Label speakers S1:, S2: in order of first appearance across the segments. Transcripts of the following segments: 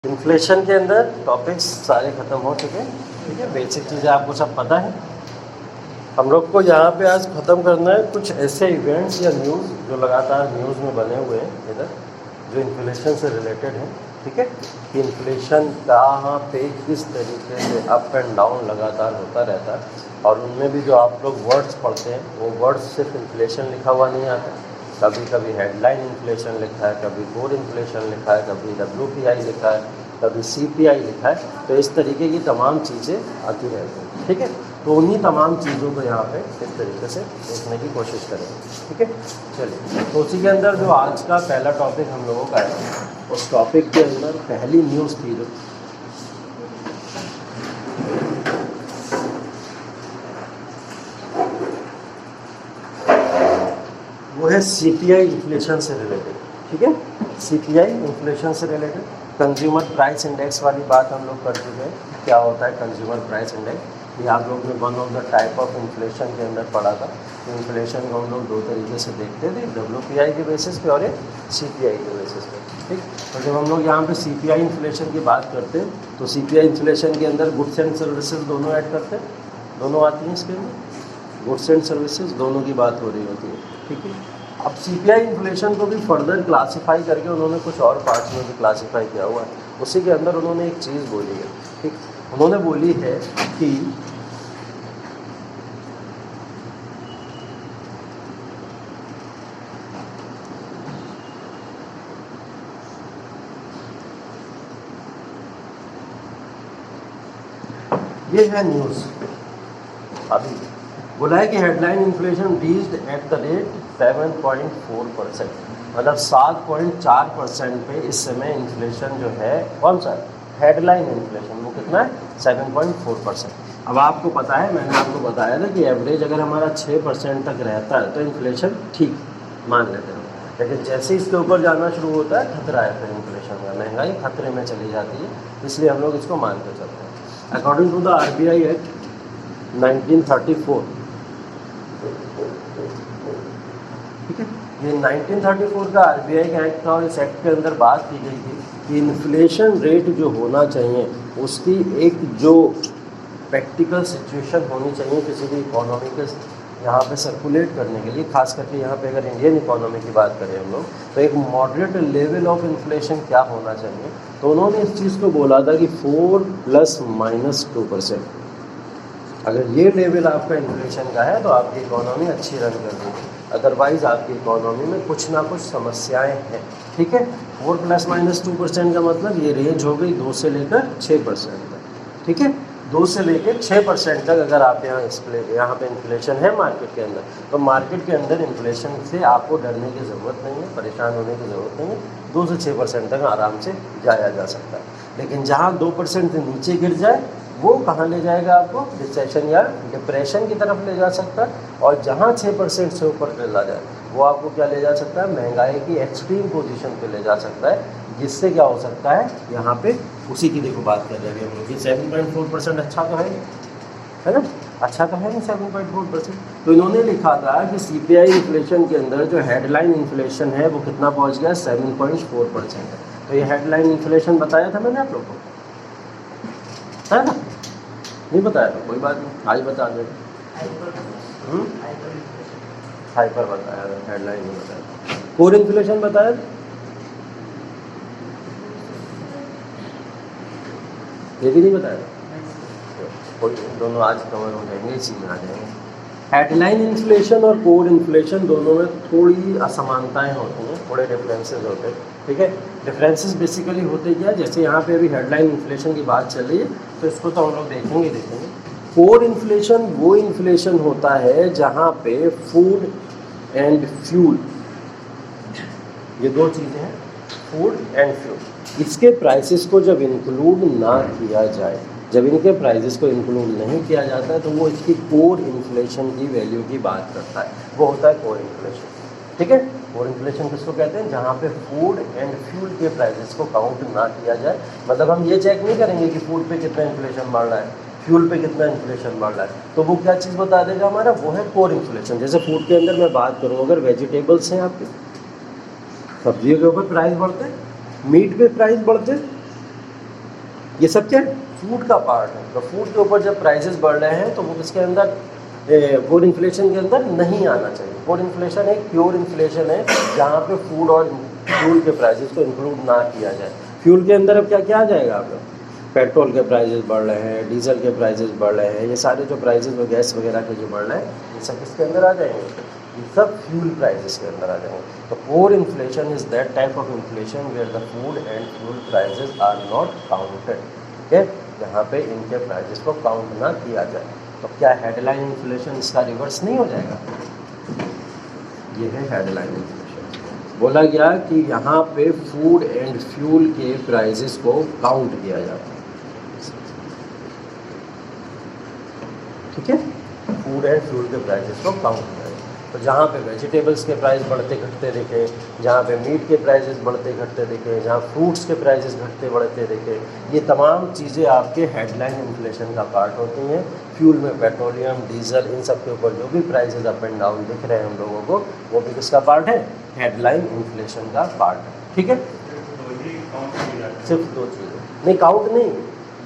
S1: Inflation के अंदर topics सारे ख़त्म हो चुके हैं। ठीक है, बेसिक चीज़ें आपको सब पता है। हम लोग को यहाँ पे आज ख़त्म करना है कुछ ऐसे इवेंट्स या न्यूज़ जो लगातार न्यूज़ में बने हुए हैं इधर, जो इन्फ्लेशन से रिलेटेड हैं। ठीक है, कि इन्फ्लेशन कहाँ पे किस तरीके से अप एंड डाउन लगातार होता रहता है, और उनमें भी जो आप लोग वर्ड्स पढ़ते हैं वो वर्ड्स सिर्फ इन्फ्लेशन लिखा हुआ नहीं आता। कभी कभी हेडलाइन इन्फ्लेशन लिखा है, कभी कोर इन्फ्लेशन लिखा है, कभी WPI लिखा है, कभी CPI लिखा है। तो इस तरीके की तमाम चीज़ें आती रहती हैं। ठीक है, तो उन्हीं तमाम चीज़ों को यहाँ पे इस तरीके से देखने की कोशिश करेंगे। ठीक है, चलिए, तो उसी के अंदर जो आज का पहला टॉपिक हम लोगों का है, उस टॉपिक के अंदर पहली न्यूज़ थी जो वो है CPI इन्फ्लेशन से रिलेटेड। ठीक है, CPI इन्फ्लेशन से रिलेटेड कंज्यूमर प्राइस इंडेक्स वाली बात हम लोग कर चुके हैं। क्या होता है कंज्यूमर प्राइस इंडेक्स? ये आप लोग ने one of the type of inflation के अंदर पढ़ा था। इन्फ्लेशन को हम लोग दो तरीके से देखते थे, WPI के बेसिस पे और एक CPI के बेसिस पे। ठीक, तो जब हम लोग यहाँ पे CPI इन्फ्लेशन की बात करते हैं तो CPI इन्फ्लेशन के अंदर गुड्स एंड सर्विसेज दोनों ऐड करते हैं, दोनों आती हैं इसके अंदर, गुड्स एंड सर्विसेज दोनों की बात हो रही होती है। ठीक है, अब CPI इन्फ्लेशन को भी फर्दर क्लासीफाई करके उन्होंने कुछ और पार्ट्स में भी क्लासीफाई किया हुआ है। उसी के अंदर उन्होंने एक चीज़ बोली है। ठीक, उन्होंने बोली है कि ये है न्यूज़ अभी बोला है कि headline inflation reached at the rate 7.4%, मतलब 7.4% पे इस समय इन्फ्लेशन जो है, कौन सा हेडलाइन इन्फ्लेशन, वो कितना है 7.4%। अब आपको पता है, मैंने आपको बताया था कि एवरेज अगर हमारा 6% तक रहता है तो इन्फ्लेशन ठीक मान लेते हैं, लेकिन जैसे इसके ऊपर जाना शुरू होता है खतरा है, फिर इन्फ्लेशन का महंगाई खतरे में चली जाती है, इसलिए हम लोग इसको मानते चलते हैं। According to the RBI act 1934, ठीक है, ये 1934 का RBI का एक्ट था, और इस एक्ट के अंदर बात की गई थी कि इन्फ्लेशन रेट जो होना चाहिए उसकी एक जो प्रैक्टिकल सिचुएशन होनी चाहिए किसी भी इकोनॉमी के यहाँ पे सर्कुलेट करने के लिए, खास करके यहाँ पे अगर इंडियन इकोनॉमी की बात करें हम लोग, तो एक मॉडरेट लेवल ऑफ इन्फ्लेशन क्या होना चाहिए। तो उन्होंने इस चीज़ को बोला था कि 4 ± 2%, अगर ये लेवल आपका इन्फ्लेशन का है तो आपकी इकोनॉमी अच्छी रन कर रही है, अदरवाइज़ आपकी इकोनॉमी में कुछ ना कुछ समस्याएं हैं। ठीक है, 4 ± 2% का मतलब ये रेंज हो गई 2 से लेकर 6% तक। ठीक है, 2 से लेकर 6% तक अगर आप यहाँ पे इन्फ्लेशन है मार्केट के अंदर, तो मार्केट के अंदर इन्फ्लेशन से आपको डरने की ज़रूरत नहीं है, परेशान होने की ज़रूरत नहीं है। 2 से 6% तक आराम से जाया जा सकता है। लेकिन जहाँ 2% से नीचे गिर जाए वो कहाँ ले जाएगा आपको, रिसेशन या डिप्रेशन की तरफ ले जा सकता है, और जहाँ 6% से ऊपर चला जाए वो आपको क्या ले जा सकता है, महंगाई की एक्सट्रीम पोजीशन पे ले जा सकता है, जिससे क्या हो सकता है यहाँ पे उसी की देखो बात कर रहे हैं हम लोग कि 7.4% अच्छा तो है ना, अच्छा तो है ना 7.4%। तो इन्होंने लिखा था कि CPI इन्फ्लेशन के अंदर जो हेडलाइन इन्फ्लेशन है वो कितना पहुँच गया, 7.4% है। तो ये हेडलाइन इन्फ्लेशन बताया था मैंने आप लोग को, है ना, नहीं बताया तो कोई बात नहीं, आज बता दे। हाइपर बताया, हेडलाइन नहीं बताया। कोर इन्फ्लेशन बताया, ये भी नहीं बताया, कोई दोनों आज कवर हो जाएंगे, इसी में आ जाएंगे। हेडलाइन इन्फ्लेशन और कोर इन्फ्लेशन दोनों में थोड़ी असमानताएं होती हैं, थोड़े डिफरेंसेस होते हैं। ठीक है, डिफरेंसेस बेसिकली होते क्या, जैसे यहाँ पे अभी हेडलाइन इन्फ्लेशन की बात चल रही है तो इसको तो हम लोग देखेंगे। कोर इन्फ्लेशन वो इन्फ्लेशन होता है जहाँ पे फूड एंड फ्यूल, ये दो चीज़ें हैं, फूड एंड फ्यूल, इसके प्राइसेस को जब इंक्लूड ना किया जाए, जब इनके प्राइसेस को इंक्लूड नहीं किया जाता है तो वो इसकी कोर इन्फ्लेशन की वैल्यू की बात करता है, वो होता है कोर इन्फ्लेशन। ठीक है, कोर इन्फ्लेशन किसको कहते हैं, जहाँ पे फूड एंड फ्यूल के प्राइसेस को काउंट ना किया जाए। मतलब हम ये चेक नहीं करेंगे कि फूड पे कितना इन्फ्लेशन बढ़ रहा है, फ्यूल पे कितना इन्फ्लेशन बढ़ रहा है, तो वो क्या चीज़ बता देगा हमारा, वो है कोर इन्फ्लेशन। जैसे फूड के अंदर मैं बात करूँ, अगर वेजिटेबल्स हैं आपके, सब्जियों के ऊपर प्राइस बढ़ते, मीट पे प्राइस बढ़ते, ये सब क्या है, फूड का पार्ट है। तो फूड के ऊपर जब प्राइसेस बढ़ रहे हैं तो वो इसके अंदर कोर इन्फ्लेशन के अंदर नहीं आना चाहिए। कोर इन्फ्लेशन एक प्योर इन्फ्लेशन है जहाँ पे फूड और फ्यूल के प्राइसेस को इंक्लूड ना किया जाए। फ्यूल के अंदर अब क्या क्या आ जाएगा आप लोग, पेट्रोल के प्राइसेस बढ़ रहे हैं, डीजल के प्राइसेस बढ़ रहे हैं, ये सारे जो प्राइसेस और गैस वगैरह के जो बढ़ रहे हैं ये सब किसके अंदर आ जाएंगे, ये सब फ्यूल प्राइसेस के अंदर आ जाएंगे। तो core inflation is that type of inflation where the food and fuel prices are not counted. ठीक है, यहाँ पे इनके प्राइसेस को काउंट ना किया जाए। तो क्या हेडलाइन इन्फ्लेशन इसका रिवर्स नहीं हो जाएगा? ये है हेडलाइन इन्फ्लेशन। बोला गया कि यहाँ पे फूड एंड फ्यूल के प्राइसेस को काउंट किया जाता है। ठीक है, फूड एंड फ्यूल के प्राइसेस को काउंट किया जाए। तो जहाँ पे वेजिटेबल्स के प्राइस बढ़ते घटते दिखे, जहाँ पे मीट के प्राइसेस बढ़ते घटते दिखे, जहाँ फ्रूट्स के प्राइसेस घटते बढ़ते दिखे, ये तमाम चीज़ें आपके हेडलाइन इन्फ्लेशन का पार्ट होती हैं। फ्यूल में पेट्रोलियम, डीजल, इन सब के ऊपर जो भी प्राइसेस अप एंड डाउन दिख रहे हैं हम लोगों को, वो भी किसका पार्ट है, हेडलाइन इन्फ्लेशन का पार्ट है। ठीक है, सिर्फ दो चीज़ें नहीं, काउंट नहीं,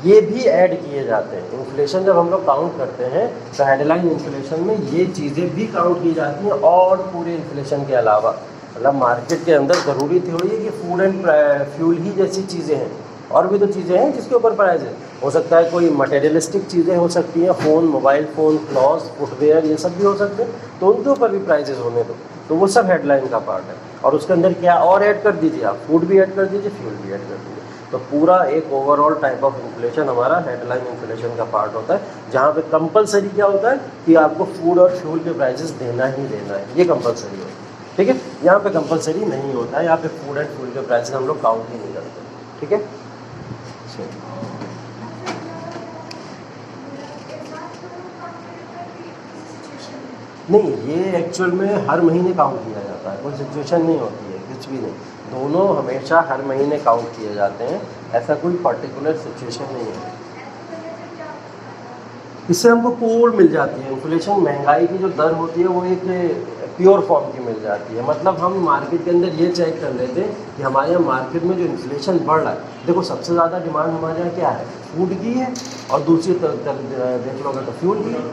S1: ये भी ऐड किए जाते हैं। इन्फ्लेशन जब हम लोग काउंट करते हैं तो हेडलाइन इन्फ्लेशन में ये चीज़ें भी काउंट की जाती हैं और पूरे इन्फ्लेशन के अलावा। मतलब मार्केट के अंदर ज़रूरी थोड़ी है कि फूड एंड फ्यूल ही जैसी चीज़ें हैं, और भी तो चीज़ें हैं जिसके ऊपर प्राइस है। हो सकता है कोई मटेरियलिस्टिक चीज़ें हो सकती हैं, phone, mobile phone, clothes, footwear, ये सब भी हो सकते हैं, तो उनके ऊपर भी प्राइजेस होने दो, तो वो सब हेडलाइन का पार्ट है। और उसके अंदर क्या और ऐड कर दीजिए आप, फूड भी ऐड कर दीजिए, फ्यूल भी ऐड कर दीजिए, तो पूरा एक ओवरऑल टाइप ऑफ इन्फ्लेशन हमारा हेडलाइन इन्फ्लेशन का पार्ट होता है, जहाँ पे कंपलसरी क्या होता है कि आपको फूड और फ्यूल के प्राइसेस देना ही देना है, ये कंपलसरी होता है। ठीक है, यहाँ पे कंपलसरी नहीं होता है, यहाँ पे फूड एंड फ्यूल के प्राइसेस हम लोग काउंट ही नहीं करते। ठीक है, नहीं, ये एक्चुअल में हर महीने काउंट किया जाता है, कोई सिचुएशन नहीं होती है, कुछ भी नहीं, दोनों हमेशा हर महीने काउंट किए जाते हैं, ऐसा कोई पर्टिकुलर सिचुएशन नहीं है। इससे हमको कोड मिल जाती है, इन्फ्लेशन महंगाई की जो दर होती है वो एक प्योर फॉर्म की मिल जाती है। मतलब हम मार्केट के अंदर ये चेक कर लेते हैं कि हमारे यहाँ मार्केट में जो इन्फ्लेशन बढ़ रहा है, देखो सबसे ज़्यादा डिमांड हमारे यहाँ क्या है, फूड की है, और दूसरी तरफ देख लो अगर तो फ्यूल की है।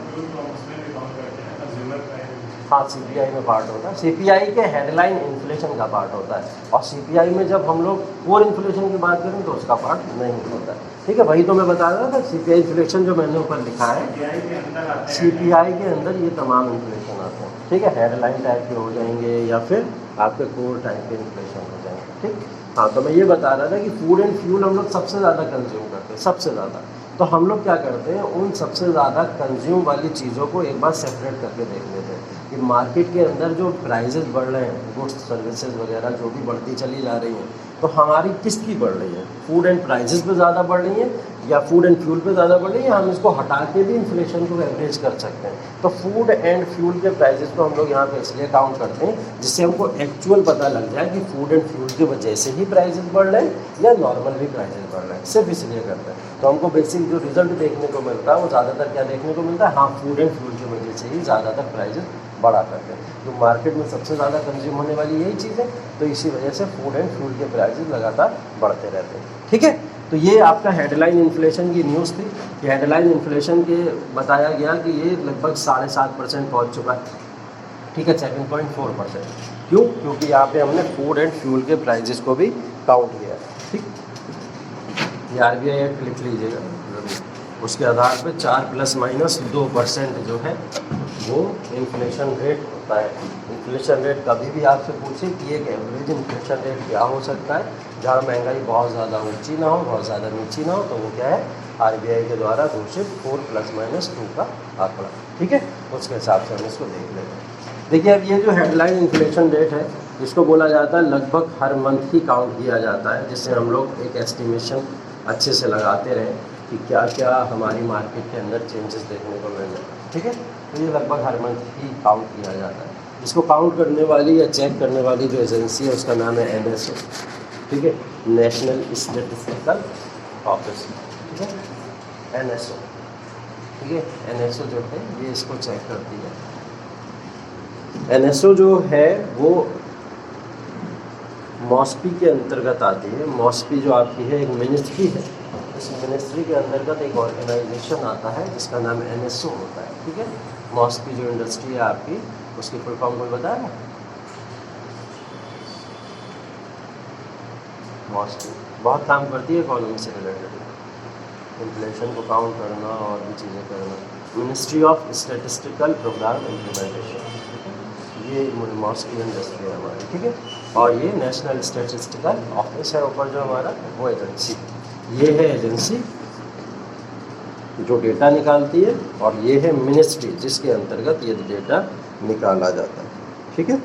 S1: हाँ, सीपीआई में पार्ट होता है, सीपीआई के हेडलाइन इन्फ्लेशन का पार्ट होता है, और सीपीआई में जब हम लोग कोर इन्फ्लेशन की बात करें तो उसका पार्ट नहीं होता है। ठीक है, वही तो मैं बता रहा था, सीपीआई इन्फ्लेशन जो मैंने ऊपर लिखा है, सीपीआई के अंदर ये तमाम इन्फ्लेशन आते हैं। ठीक है, हेडलाइन टाइप के हो जाएंगे या फिर आपके कोर टाइप के इन्फ्लेशन हो जाएंगे। ठीक, हाँ, तो मैं ये बता रहा था कि फूड एंड फ्यूल हम लोग सबसे ज़्यादा कंज्यूम करते हैं, सबसे ज़्यादा। तो हम लोग क्या करते हैं, उन सबसे ज़्यादा कंज्यूम वाली चीज़ों को एक बार सेपरेट करके देख लेते हैं कि मार्केट के अंदर जो प्राइजेस बढ़ रहे हैं, गुड्स सर्विसेज वगैरह जो भी बढ़ती चली जा रही हैं, तो हमारी किसकी बढ़ रही है, फूड एंड प्राइसेस पे ज़्यादा बढ़ रही है या फूड एंड फ्यूल पे ज़्यादा बढ़ रही है, हम इसको हटा के भी इन्फ्लेशन को एवरेज कर सकते हैं। तो फूड एंड फ्यूल के प्राइसेस को हम लोग यहाँ पे इसलिए काउंट करते हैं जिससे हमको एक्चुअल पता लग जाए कि फूड एंड फ्यूल की वजह से ही प्राइसेस बढ़ रहे हैं या नॉर्मल भी प्राइसेस बढ़ रहे हैं, सिर्फ इसलिए करते हैं। तो हमको बेसिक जो रिजल्ट देखने को मिलता है वो ज़्यादातर क्या देखने को मिलता है, हाँ, फूड एंड फ्यूल की वजह से ही ज़्यादातर प्राइसेस बढ़ा करते हैं। तो मार्केट में सबसे ज़्यादा कंज्यूम होने वाली यही चीज़ है, तो इसी वजह से फूड एंड फ्यूल के प्राइसेस लगातार बढ़ते रहते हैं। ठीक है, तो ये आपका हेडलाइन इन्फ्लेशन की न्यूज़ थी कि हेडलाइन इन्फ्लेशन के बताया गया कि ये लगभग 7.5% पहुँच चुका है। ठीक है, 7.4%। क्यों? क्योंकि यहाँ पे हमने फूड एंड फ्यूल के प्राइजेस को भी काउंट किया। ठीक, ये RBI एक्ट लिख लीजिएगा, उसके आधार पे 4+- 2% जो है वो इन्फ्लेशन रेट होता है। इन्फ्लेशन रेट कभी भी आपसे पूछे कि एक एवरेज इन्फ्लेशन रेट क्या हो सकता है, जहाँ महंगाई बहुत ज़्यादा ऊंची ना हो, बहुत ज़्यादा नीची ना हो, तो वो क्या है, RBI के द्वारा घोषित 4+- 2 का आंकड़ा। ठीक है, उसके हिसाब से हम इसको देख लेते हैं। देखिए, अब ये जो हेडलाइन इन्फ्लेशन रेट है, इसको बोला जाता है लगभग हर मंथ ही काउंट किया जाता है, जिससे हम लोग एक एस्टिमेशन अच्छे से लगाते रहें कि क्या क्या हमारी मार्केट के अंदर चेंजेस देखने को मिल जाए। ठीक है, तो ये लगभग हर मंथ ही काउंट किया जाता है। इसको काउंट करने वाली या चेक करने वाली जो एजेंसी है उसका नाम है NSO। ठीक है, नेशनल स्टैटिस्टिकल ऑफिस। ठीक है, NSO। ठीक है, NSO जो है ये इसको चेक करती है। NSO जो है वो मॉस्पी के अंतर्गत आती है। मॉस्पी जो आपकी है एक मिनिस्ट्री है, उस मिनिस्ट्री के अंतर्गत एक ऑर्गेनाइजेशन आता है जिसका नाम NSO होता है, ठीक है। मॉस्क की जो इंडस्ट्री है आपकी, उसकी फुल फॉर्म कोई बताया? मॉस्क बहुत काम करती है इकोनॉमी से रिलेटेड, इन्फ्लेशन को काउंट करना और भी चीज़ें करना। Ministry of Statistical Program Implementation, ये मॉस्क की इंडस्ट्री है हमारी, ठीक है। और ये नेशनल स्टैटिस्टिकल ऑफिस है ऊपर जो हमारा, वो एजेंसी, ये है एजेंसी जो डेटा निकालती है, और ये है मिनिस्ट्री जिसके अंतर्गत ये डेटा निकाला जाता है, ठीक है।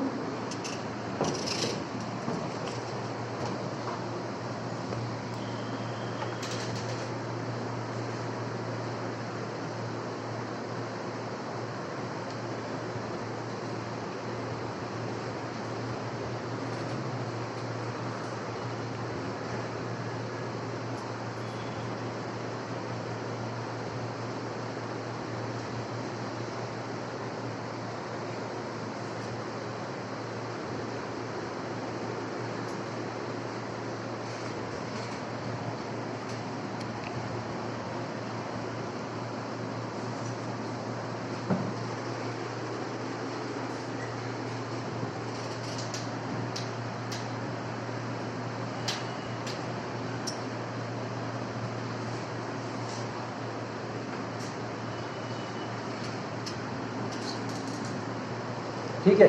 S1: ठीक है।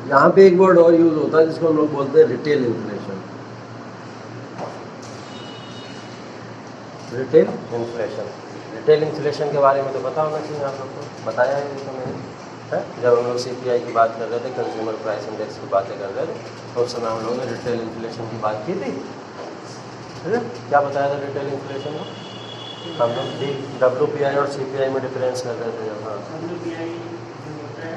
S1: यहाँ पे एक वर्ड और यूज होता है जिसको हम लोग बोलते हैं retail inflation. Retail inflation, retail inflation के बारे में तो पता होना चाहिए आप लोग को, बताया है तो मैंने, है। जब हम लोग CPI की बात कर रहे थे, कंज्यूमर प्राइस इंडेक्स की बातें कर रहे थे, तो उस समय हम लोगों ने रिटेल इन्फ्लेशन की बात की थी, है। क्या बताया था रिटेल इन्फ्लेशन में? हम लोग WPI और CPI में डिफरेंस कर रहे थे। हाँ,
S2: WPI जो होता है,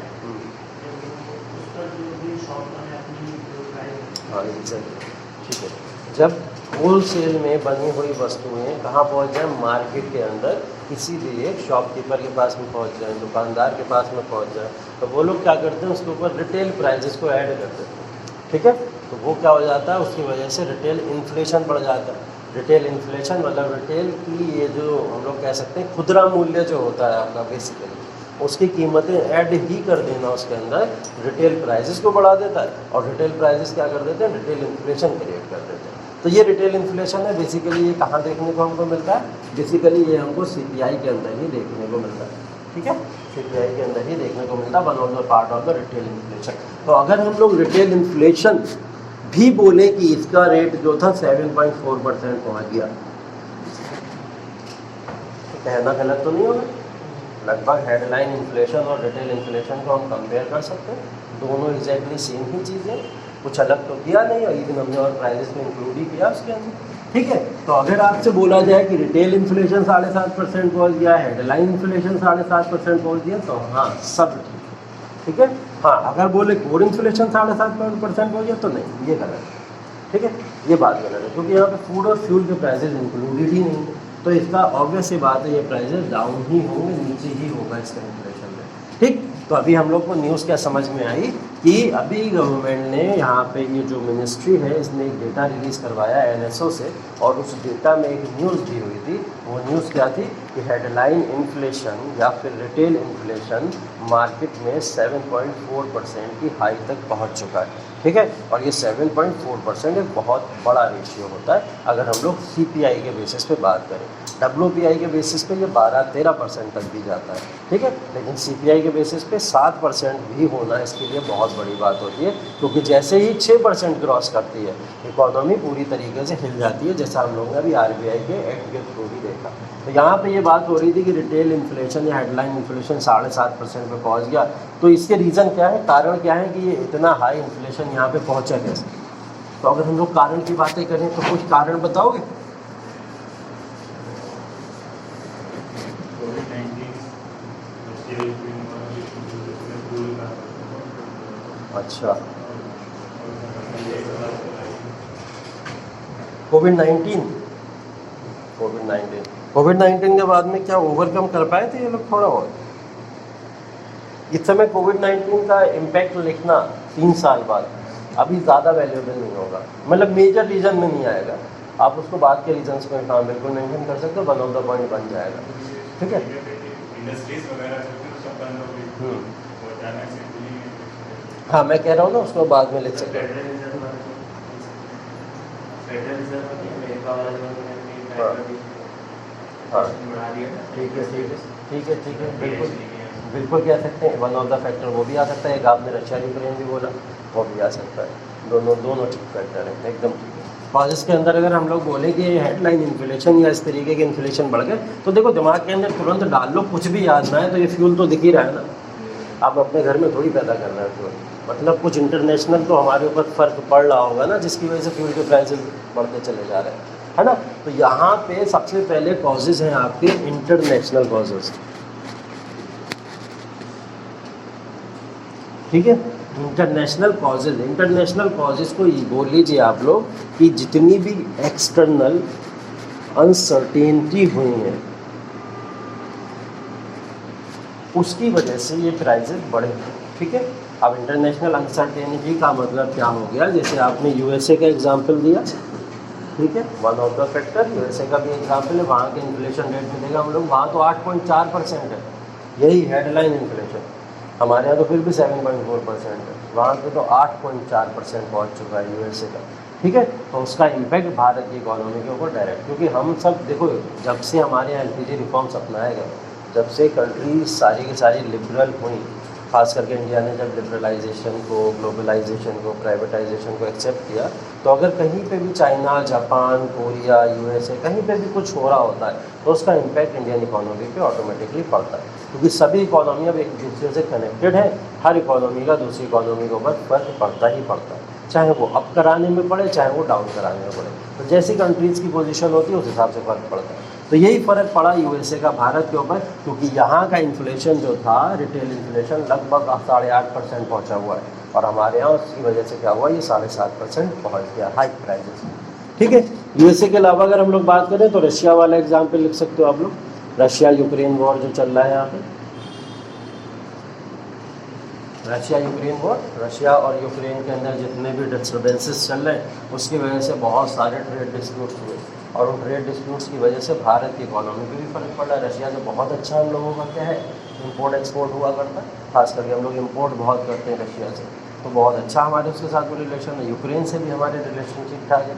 S2: उसका जो भी शॉप में अपनी जो प्राइस,
S1: हाँ एग्जैक्टली, ठीक है। जब होल सेल में बनी हुई वस्तुएं कहाँ पहुँच जाए? मार्केट के अंदर किसी भी एक शॉपकीपर के पास में पहुँच जाए, दुकानदार के पास में पहुँच जाए, तो वो लोग क्या करते हैं? उसके ऊपर रिटेल प्राइजेस को ऐड कर देते हैं, ठीक है। तो वो क्या हो जाता है? उसकी वजह से रिटेल इन्फ्लेशन बढ़ जाता है। रिटेल इन्फ्लेशन मतलब रिटेल की ये जो हम लोग कह सकते हैं खुदरा मूल्य जो होता है आपका, बेसिकली उसकी कीमतें ऐड ही कर देना उसके अंदर रिटेल प्राइजेस को बढ़ा देता है, और रिटेल प्राइजेस क्या कर देते हैं? रिटेल इन्फ्लेशन क्रिएट कर देते हैं। तो ये रिटेल इन्फ्लेशन है बेसिकली। ये कहाँ देखने को हमको मिलता है? बेसिकली ये हमको CPI के अंदर ही देखने को मिलता है, ठीक है। CPI के अंदर ही देखने को मिलता है, one of the part of the retail inflation. तो अगर हम लोग रिटेल इन्फ्लेशन भी बोले कि इसका रेट जो था 7.4% पहुँच गया, तो कहना गलत तो नहीं होगा? लगभग हेडलाइन इन्फ्लेशन और रिटेल इन्फ्लेशन को हम कंपेयर कर सकते हैं, दोनों एग्जैक्टली सेम ही चीज़ें, कुछ अलग तो किया नहीं, और इवन हमने और प्राइजेस में इंक्लूड ही किया उसके अंदर, ठीक है। तो अगर आपसे बोला जाए कि रिटेल इन्फ्लेशन 7.5% पहुँच गया, हेडलाइन इन्फ्लेशन 7.5% पहुँच गया, तो हाँ सब ठीक है। हाँ, अगर बोले कोर इन्फ्लेशन 7.5% पहुँच गया तो नहीं, ये गलत है, ठीक है, ये बात गलत है, क्योंकि यहाँ पे फूड और फ्यूल के प्राइजेस इंक्लूडेड ही नहीं है। तो इसका ऑब्वियस ही बात है, ये प्राइजेस डाउन ही होंगे, नीचे ही होगा इसका इन्फ्लेशन में, ठीक। तो अभी हम लोग को न्यूज़ क्या समझ में आई कि अभी गवर्नमेंट ने यहाँ पे ये जो मिनिस्ट्री है इसने एक डेटा रिलीज़ करवाया NSO से, और उस डेटा में एक न्यूज़ दी हुई थी। वो न्यूज़ क्या थी कि हेडलाइन इन्फ्लेशन या फिर रिटेल इन्फ्लेशन मार्केट में 7.4% की हाई तक पहुँच चुका है, ठीक है। और ये 7.4% एक बहुत बड़ा रेशियो होता है अगर हम लोग CPI के बेसिस पे बात करें। WPI के बेसिस पे ये 12-13% तक भी जाता है, ठीक है। लेकिन CPI के बेसिस पे 7% भी होना इसके लिए बहुत बड़ी बात होती है, क्योंकि जैसे ही 6% क्रॉस करती है इकोनॉमी पूरी तरीके से हिल जाती है, जैसा हम लोगों ने अभी RBI के एक्ट के थ्रू भी देखा। तो यहाँ पे ये बात हो रही थी कि रिटेल इन्फ्लेशन या हेडलाइन इन्फ्लेशन 7.5% पे पहुँच गया। तो इसके रीज़न क्या है, कारण क्या है कि ये इतना हाई इन्फ्लेशन यहाँ पे पहुँचा कैसे? तो अगर हम लोग कारण की बातें करें तो कुछ कारण बताओगे? अच्छा, कोविड-19 के बाद में क्या ओवरकम कर पाए थे ये लोग थोड़ा बहुत? इस समय कोविड-19 का इम्पैक्ट लिखना 3 साल बाद अभी ज़्यादा वैल्यूएबल नहीं होगा, मतलब मेजर रीजन में नहीं आएगा। आप उसको बाद के रीजंस में काम बिल्कुल मेंशन कर सकते हो, वन ऑफ द पॉइंट बन जाएगा। ठीक है।
S3: इंडस्ट्रीज वगैरह जो कि सब बंद हो गई, वो जाना सिंपली।
S1: हाँ मैं कह रहा हूँ ना, उसको बाद में लिख सकते हैं।
S2: फेडरल रिजर्व अमेरिका वाला जो
S1: हाँ। हाँ
S2: बढ़ा दिया था।
S1: ठीक है ठीक है ठीक है ठीक है, बिल्कुल बिल्कुल कह सकते हैं। वन ऑफ द फैक्टर वो भी आ सकता है। एक आपने रशिया यूक्रेन भी बोला, वो भी आ सकता है। दोनों ठीक फैक्टर है, एकदम ठीक है। कॉजेस के अंदर अगर हम लोग बोले कि हेडलाइन इन्फ्लेशन या इस तरीके के इन्फ्लेशन बढ़ गए, तो देखो दिमाग के अंदर तुरंत डाल लो, कुछ भी याद ना है तो ये फ्यूल तो दिख ही रहा है ना। आप अपने घर में थोड़ी पैदा कर रहे हैं फ्यूल, मतलब कुछ इंटरनेशनल तो हमारे ऊपर फ़र्क पड़ रहा होगा ना, जिसकी वजह से फ्यूल के प्राइसेस बढ़ते चले जा रहे हैं, है ना। तो यहाँ पे सबसे पहले कॉजेज़ हैं आपके इंटरनेशनल कॉजेज़। ठीक है, इंटरनेशनल कॉजेज़ को ये बोल लीजिए आप लोग कि जितनी भी एक्सटर्नल अनसर्टेनिटी हुई है उसकी वजह से ये प्राइसेस बढ़े। ठीक है। अब इंटरनेशनल अनसर्टेनिटी का मतलब क्या हो गया, जैसे आपने यूएसए का एग्जांपल दिया, ठीक है, one of the factor USA का भी एग्जांपल है। वहाँ के इन्फ्लेशन रेट में देखा हम लोग, वहाँ तो 8.4% है, यही हेडलाइन इन्फ्लेशन। हमारे यहाँ तो फिर भी 7.4% है, वहाँ पे तो 8.4% पहुँच चुका है यूएसए का। ठीक है। तो उसका इम्पैक्ट भारत की इकोनॉमी के ऊपर डायरेक्ट, क्योंकि हम सब देखो जब से हमारे यहाँ एलपीजी रिफॉर्म्स अपनाए गए, जब से कंट्रीज सारी की सारी लिबरल हुई, खास करके इंडिया ने जब लिबरलाइजेशन को, ग्लोबलाइजेशन को, प्राइवेटाइजेशन को एक्सेप्ट किया, तो अगर कहीं पे भी चाइना, जापान, कोरिया, यूएसए कहीं पे भी कुछ हो रहा होता है तो उसका इम्पैक्ट इंडियन इकोनॉमी पे ऑटोमेटिकली पड़ता है, क्योंकि सभी इकोनॉमी अब एक दूसरे से कनेक्टेड है। हर इकोनॉमी का दूसरी इकोनॉमी के ऊपर फर्क पड़ता ही पड़ता है, चाहे वो अप कराने में पड़े चाहे वो डाउन कराने में पड़े। तो जैसी कंट्रीज़ की पोजीशन होती है उस हिसाब से फ़र्क पड़ता है। तो यही फ़र्क पड़ा यूएसए का भारत के ऊपर, क्योंकि यहाँ का इन्फ्लेशन जो था, रिटेल इन्फ्लेशन लगभग 8.5% पहुँचा हुआ है, और हमारे यहाँ उसकी वजह से क्या हुआ, ये 7.5% पहुँच गया हाई प्राइजेस। ठीक है। यूएसए के अलावा अगर हम लोग बात करें तो रशिया वाला एग्जाम्पल लिख सकते हो आप लोग, रशिया यूक्रेन वॉर जो चल रहा है यहाँ पे, रशिया यूक्रेन वॉर, रशिया और यूक्रेन के अंदर जितने भी डिस्टर्बेंसेस चल रहे हैं उसकी वजह से बहुत सारे ट्रेड डिस्प्यूट्स हुए, और उन ट्रेड डिस्प्यूट्स की वजह से भारत की इकोनॉमी पे भी फ़र्क पड़ रहा है। रशिया से बहुत अच्छा हम लोगों का क्या है, इंपोर्ट एक्सपोर्ट हुआ करता है, खास करके हम लोग इंपोर्ट बहुत करते हैं रशिया से, तो बहुत अच्छा हमारे उसके साथ में रिलेशन है। यूक्रेन से भी हमारे रिलेशन ठीक ठाक है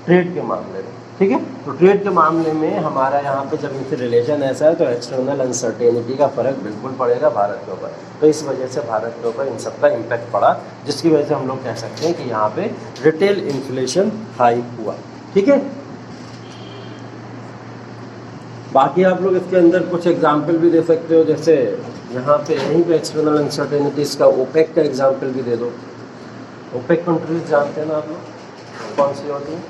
S1: ट्रेड के मामले में। ठीक है। तो ट्रेड के मामले में हमारा यहाँ पे जब इनसे रिलेशन ऐसा है तो एक्सटर्नल अनसर्टेनिटी का फ़र्क बिल्कुल पड़ेगा भारत के ऊपर, तो इस वजह से भारत के ऊपर इन सब का इम्पैक्ट पड़ा, जिसकी वजह से हम लोग कह सकते हैं कि यहाँ पे रिटेल इन्फ्लेशन हाई हुआ। ठीक है। बाकी आप लोग इसके अंदर कुछ एग्जाम्पल भी दे सकते हो, जैसे यहाँ पे यहीं पे एक्सटर्नल अनसर्टेनिटीज़ का ओपेक का एग्जाम्पल भी दे दो। ओपेक कंट्रीज जानते हैं ना आप लोग कौन सी होती हैं,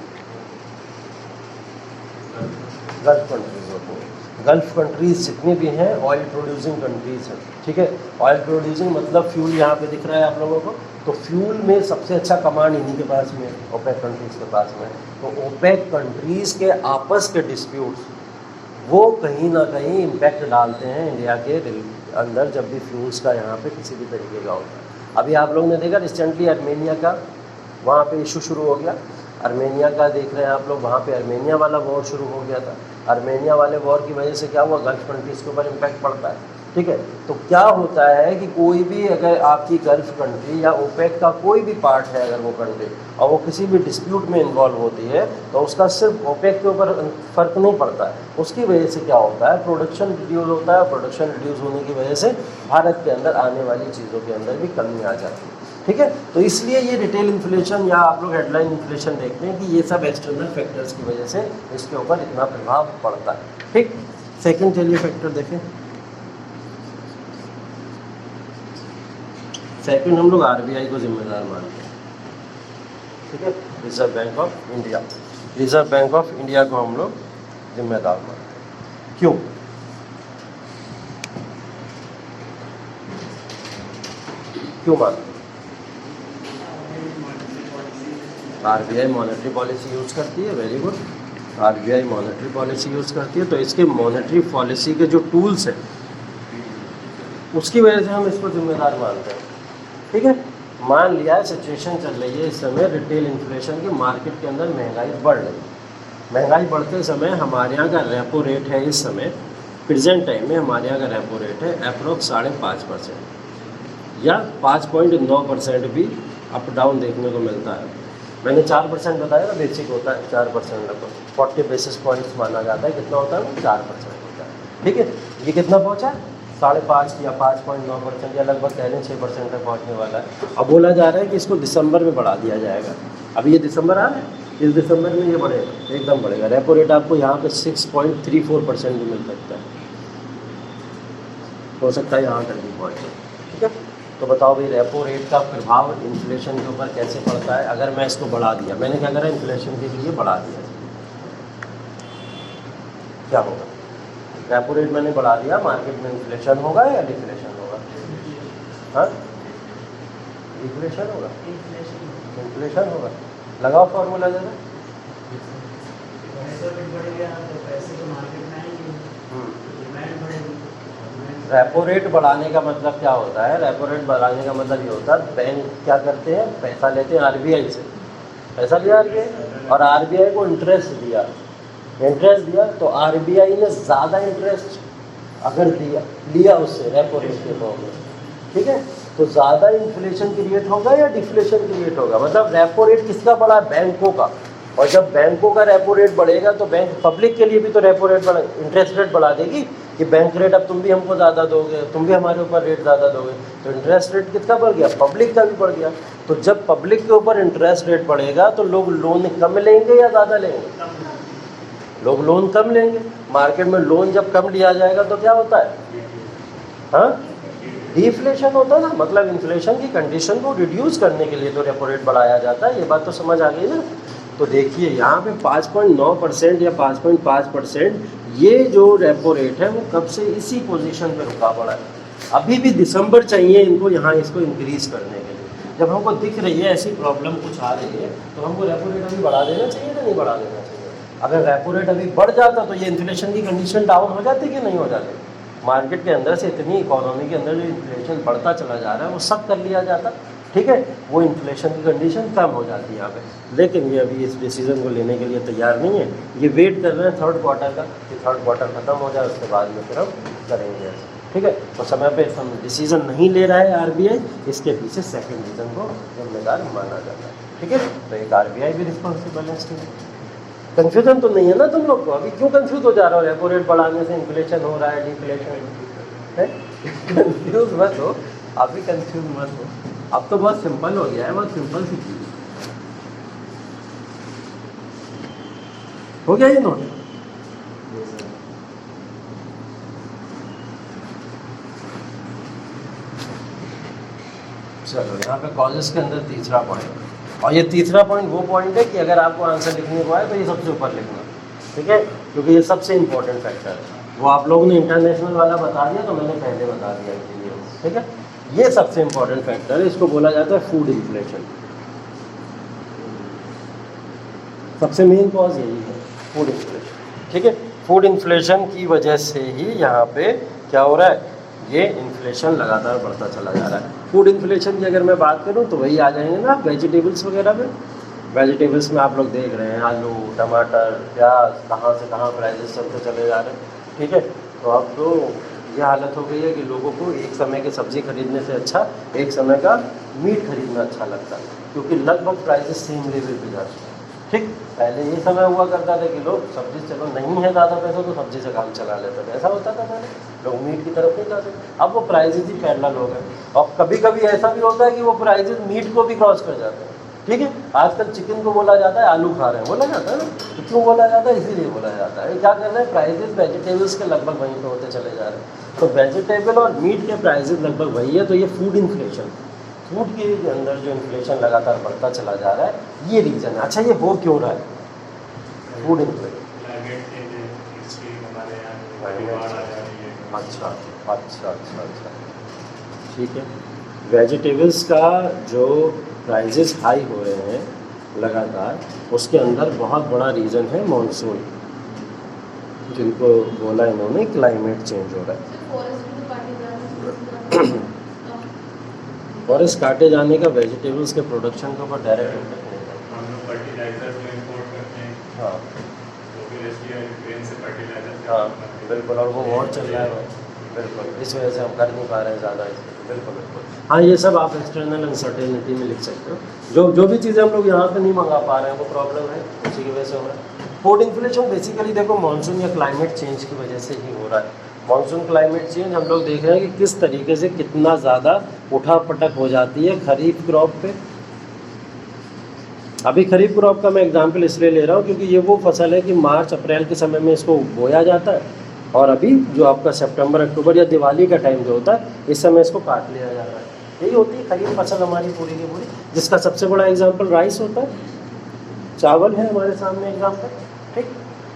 S1: गल्फ कंट्रीज होती हैं। गल्फ कंट्रीज जितनी भी हैं ऑयल प्रोड्यूसिंग कंट्रीज हैं। ठीक है। ऑयल प्रोड्यूसिंग मतलब फ्यूल यहाँ पे दिख रहा है आप लोगों को, तो फ्यूल में सबसे अच्छा कमांड इन्हीं के पास में, ओपेक कंट्रीज़ के पास में। तो ओपेक कंट्रीज़ के आपस के डिस्प्यूट्स वो कहीं ना कहीं इम्पैक्ट डालते हैं इंडिया के अंदर, जब भी फ्यूल्स का यहाँ पे किसी भी तरीके का होता है। अभी आप लोगों ने देखा रिसेंटली आर्मेनिया का वहाँ पे इशू शुरू हो गया, आर्मेनिया का देख रहे हैं आप लोग, वहाँ पे आर्मेनिया वाला वॉर शुरू हो गया था। आर्मेनिया वाले वॉर की वजह से क्या हुआ, गल्फ कंट्रीज़ के ऊपर इम्पैक्ट पड़ता है। ठीक है। तो क्या होता है कि कोई भी अगर आपकी गल्फ कंट्री या ओपेक का कोई भी पार्ट है अगर वो कंट्री, और वो किसी भी डिस्प्यूट में इन्वॉल्व होती है, तो उसका सिर्फ ओपेक के ऊपर फ़र्क नहीं पड़ता है, उसकी वजह से क्या होता है, प्रोडक्शन रिड्यूस होता है। प्रोडक्शन रिड्यूस होने की वजह से भारत के अंदर आने वाली चीज़ों के अंदर भी कमी आ जाती है। ठीक है। तो इसलिए ये रिटेल इन्फ्लेशन या आप लोग हेडलाइन इन्फ्लेशन देखते हैं कि ये सब एक्सटर्नल फैक्टर्स की वजह से इसके ऊपर इतना प्रभाव पड़ता है। ठीक। सेकंड चलिए फैक्टर देखें। सेकंड हम लोग आरबीआई को जिम्मेदार मानते हैं। ठीक है। Reserve bank of India, reserve bank of India को हम लोग जिम्मेदार मानते हैं। क्यों? क्यों मानते हैं? आरबीआई मॉनेटरी पॉलिसी यूज़ करती है, very good, RBI monetary policy use करती है, तो इसके मॉनेटरी पॉलिसी के जो टूल्स हैं उसकी वजह से हम इसको जिम्मेदार मानते हैं। ठीक है। मान लिया सिचुएशन चल रही है इस समय रिटेल इन्फ्लेशन की, मार्केट के अंदर महंगाई बढ़ रही है, महंगाई बढ़ते समय हमारे यहाँ का रेपो रेट है इस समय प्रेजेंट टाइम में हमारे यहाँ का रेपो रेट है अप्रोक्स 5.5% या 5.9% भी अप डाउन देखने को मिलता है। मैंने 4% बताया ना, बेसिक होता है 4% लगभग, 40 बेसिस पॉइंट्स माना जाता है। कितना होता है? 4% होता है। ठीक है, ये कितना पहुँचा है? 5.5 या 5.9% या लगभग कह लें 6% तक पहुँचने वाला है। अब बोला जा रहा है कि इसको दिसंबर में बढ़ा दिया जाएगा। अभी ये दिसंबर आ रहा है, इस दिसंबर में ये बढ़ेगा, एकदम बढ़ेगा। रेपो रेट आपको यहाँ पे 6.34% भी मिल सकता है, हो सकता है यहाँ तक भी पहुँचे। ठीक है, तो बताओ भाई रेपो रेट का प्रभाव इन्फ्लेशन के ऊपर कैसे पड़ता है? अगर मैं इसको बढ़ा दिया, मैंने क्या करा, इन्फ्लेशन के लिए बढ़ा दिया, क्या होगा? रेपो रेट मैंने बढ़ा दिया, मार्केट में इन्फ्लेशन होगा या डिफ्लेशन होगा? हाँ, डिफ्लेशन होगा, इन्फ्लेशन होगा। लगाओ फॉर्मूला जरा। रेपो रेट बढ़ाने का मतलब क्या होता है? रेपो रेट बढ़ाने का मतलब ये होता है, बैंक क्या करते हैं, पैसा लेते हैं आरबीआई से, पैसा लिया आरबीआई और आरबीआई को इंटरेस्ट दिया, तो आरबीआई ने ज़्यादा इंटरेस्ट अगर लिया उससे रेपो रेट के फॉर्म में, ठीक है, तो ज़्यादा इन्फ्लेशन क्रिएट होगा या डिफ्लेशन क्रिएट होगा? मतलब रेपो रेट किसका बढ़ा है? बैंकों का। और जब बैंकों का रेपो रेट बढ़ेगा तो बैंक पब्लिक के लिए भी तो रेपो रेट बढ़ा, इंटरेस्ट रेट बढ़ा देगी कि बैंक रेट अब तुम भी हमको ज़्यादा दोगे, तुम भी हमारे ऊपर रेट ज़्यादा दोगे, तो इंटरेस्ट रेट किसका बढ़ गया? पब्लिक का भी बढ़ गया। तो जब पब्लिक के ऊपर इंटरेस्ट रेट बढ़ेगा तो लोग लोन कम लेंगे या ज़्यादा लेंगे? लोग लोन कम लेंगे। मार्केट में लोन जब कम लिया जाएगा तो क्या होता है? हाँ, डिफ्लेशन होता है ना। मतलब इन्फ्लेशन की कंडीशन को रिड्यूस करने के लिए तो रेपो रेट बढ़ाया जाता है। ये बात तो समझ आ गई ना। तो देखिए यहाँ पे 5.9% या 5.5% ये जो रेपो रेट है वो कब से इसी पोजीशन पे रुका पड़ा है। अभी भी दिसंबर चाहिए इनको यहाँ इसको इंक्रीज करने के लिए। जब हमको दिख रही है ऐसी प्रॉब्लम कुछ आ रही है तो हमको रेपो रेट अभी बढ़ा देना चाहिए ना, नहीं बढ़ा देना चाहिए? अगर रेपो रेट अभी बढ़ जाता तो ये इन्फ्लेशन की कंडीशन डाउन हो जाती कि नहीं हो जाती? मार्केट के अंदर से इतनी इकोनॉमी के अंदर जो इन्फ्लेशन बढ़ता चला जा रहा है वो सब कर लिया जाता, ठीक है, वो इन्फ्लेशन की कंडीशन कम हो जाती है यहाँ पे। लेकिन ये अभी इस डिसीजन को लेने के लिए तैयार नहीं है। ये वेट कर रहे हैं थर्ड क्वार्टर का कि थर्ड क्वार्टर खत्म हो जाए, उसके बाद में फिर हम करेंगे ऐसा, ठीक है। तो समय पे हम डिसीजन नहीं ले रहा है आरबीआई, इसके पीछे सेकेंड रीजन को जिम्मेदार माना जाता है, ठीक है। तो एक आरबीआई भी रिस्पॉन्सिबल है इसके लिए। कंफ्यूजन तो नहीं है ना तुम लोग को? अभी क्यों कंफ्यूज हो जा रहे हो? रेपो रेट बढ़ाने से इन्फ्लेशन हो रहा है, डिफ्लेशन है, कंफ्यूज मत हो, अभी कंफ्यूज मत हो। अब तो बहुत सिंपल हो गया है, बहुत सिंपल सी चीज हो गया ये नोट। चलो यहाँ पे कॉजेस के अंदर तीसरा पॉइंट, और ये तीसरा पॉइंट वो पॉइंट है कि अगर आपको आंसर लिखने को आए तो ये सबसे ऊपर लिखना, ठीक है, क्योंकि ये सबसे इंपॉर्टेंट फैक्टर है। वो आप लोगों ने इंटरनेशनल वाला बता दिया तो मैंने पहले बता दिया इसीलिए, ठीक है। ये सबसे इंपॉर्टेंट फैक्टर है, इसको बोला जाता है फूड इन्फ्लेशन। सबसे मेन कॉज यही है, फूड इन्फ्लेशन, ठीक है। फूड इन्फ्लेशन की वजह से ही यहाँ पे क्या हो रहा है, ये इन्फ्लेशन लगातार बढ़ता चला जा रहा है। फूड इन्फ्लेशन की अगर मैं बात करूँ तो वही आ जाएंगे ना वेजिटेबल्स वगैरह में। वेजिटेबल्स में आप लोग देख रहे हैं आलू, टमाटर, प्याज, कहाँ से कहाँ प्राइजेस चलते चले जा रहे हैं, ठीक है। तो अब तो ये हालत हो गई है कि लोगों को एक समय की सब्ज़ी खरीदने से अच्छा एक समय का मीट खरीदना अच्छा लगता है, क्योंकि लगभग प्राइजेस सेम लेवल पे जा चुके हैं, ठीक। पहले ये समय हुआ करता था कि लोग सब्जी, चलो नहीं है ज़्यादा पैसा तो सब्जी से काम चला लेते थे, ऐसा होता था पहले, लोग मीट की तरफ नहीं जाते। अब वो प्राइजेस ही पैरेलल हो गए, और कभी कभी ऐसा भी होता है कि वो प्राइजेस मीट को भी क्रॉस कर जाते हैं, ठीक है। आजकल चिकन को बोला जाता है आलू खा रहे हैं, बोला जाता है ना, तो क्यों बोला जाता है? इसीलिए बोला जाता है। क्या कर रहे हैं, प्राइजेस वेजिटेबल्स के लगभग वहीं पे होते चले जा रहे हैं। तो वेजिटेबल और मीट के प्राइजेस लगभग वही है। तो ये फूड इन्फ्लेशन, फूड के अंदर जो इन्फ्लेशन लगातार बढ़ता चला जा रहा है, ये रीज़न है। अच्छा, ये हो क्यों रहा है फूड इन्फ्लेशन? अच्छा अच्छा अच्छा अच्छा, ठीक है। वेजिटेबल्स का जो प्राइजेस हाई हो रहे हैं लगातार, उसके अंदर बहुत बड़ा रीज़न है मॉनसून, जिनको बोला इन्होंने क्लाइमेट चेंज हो रहा है। फॉरेस्ट काटे जाने का वेजिटेबल्स के प्रोडक्शन के ऊपर डायरेक्ट इम्पैक्ट नहीं है।
S3: हम लोग फर्टिलाइजर को इंपोर्ट करते हैं।
S1: हाँ,
S3: किया है ट्रेन से फर्टिलाइजर।
S1: हाँ बिल्कुल, और वो और चल रहा है बिल्कुल, इस वजह से हम कर नहीं पा रहे हैं ज़्यादा बिल्कुल बिल्कुल। हाँ ये सब आप एक्सटर्नल अनसर्टेनिटी में लिख सकते हो। जो भी चीज़ें हम लोग यहाँ पे नहीं मंगा पा रहे हैं वो प्रॉब्लम है, उसी की वजह से हो रहा है। फूड इन्फ्लेशन बेसिकली देखो मानसून या क्लाइमेट चेंज की वजह से ही हो रहा है। मानसून क्लाइमेट चेंज हम लोग देख रहे हैं कि किस तरीके से कितना ज़्यादा उठा-पटक हो जाती है खरीफ क्रॉप पे। अभी खरीफ क्रॉप का मैं एग्जांपल इसलिए ले रहा हूँ क्योंकि ये वो फसल है कि मार्च अप्रैल के समय में इसको बोया जाता है, और अभी जो आपका सितंबर अक्टूबर या दिवाली का टाइम जो होता है इस समय इसको काट लिया जाता है। यही होती है खरीफ फसल हमारी पूरी की पूरी, जिसका सबसे बड़ा एग्जाम्पल राइस होता है, चावल है हमारे सामने एग्जाम्पल। ठीक,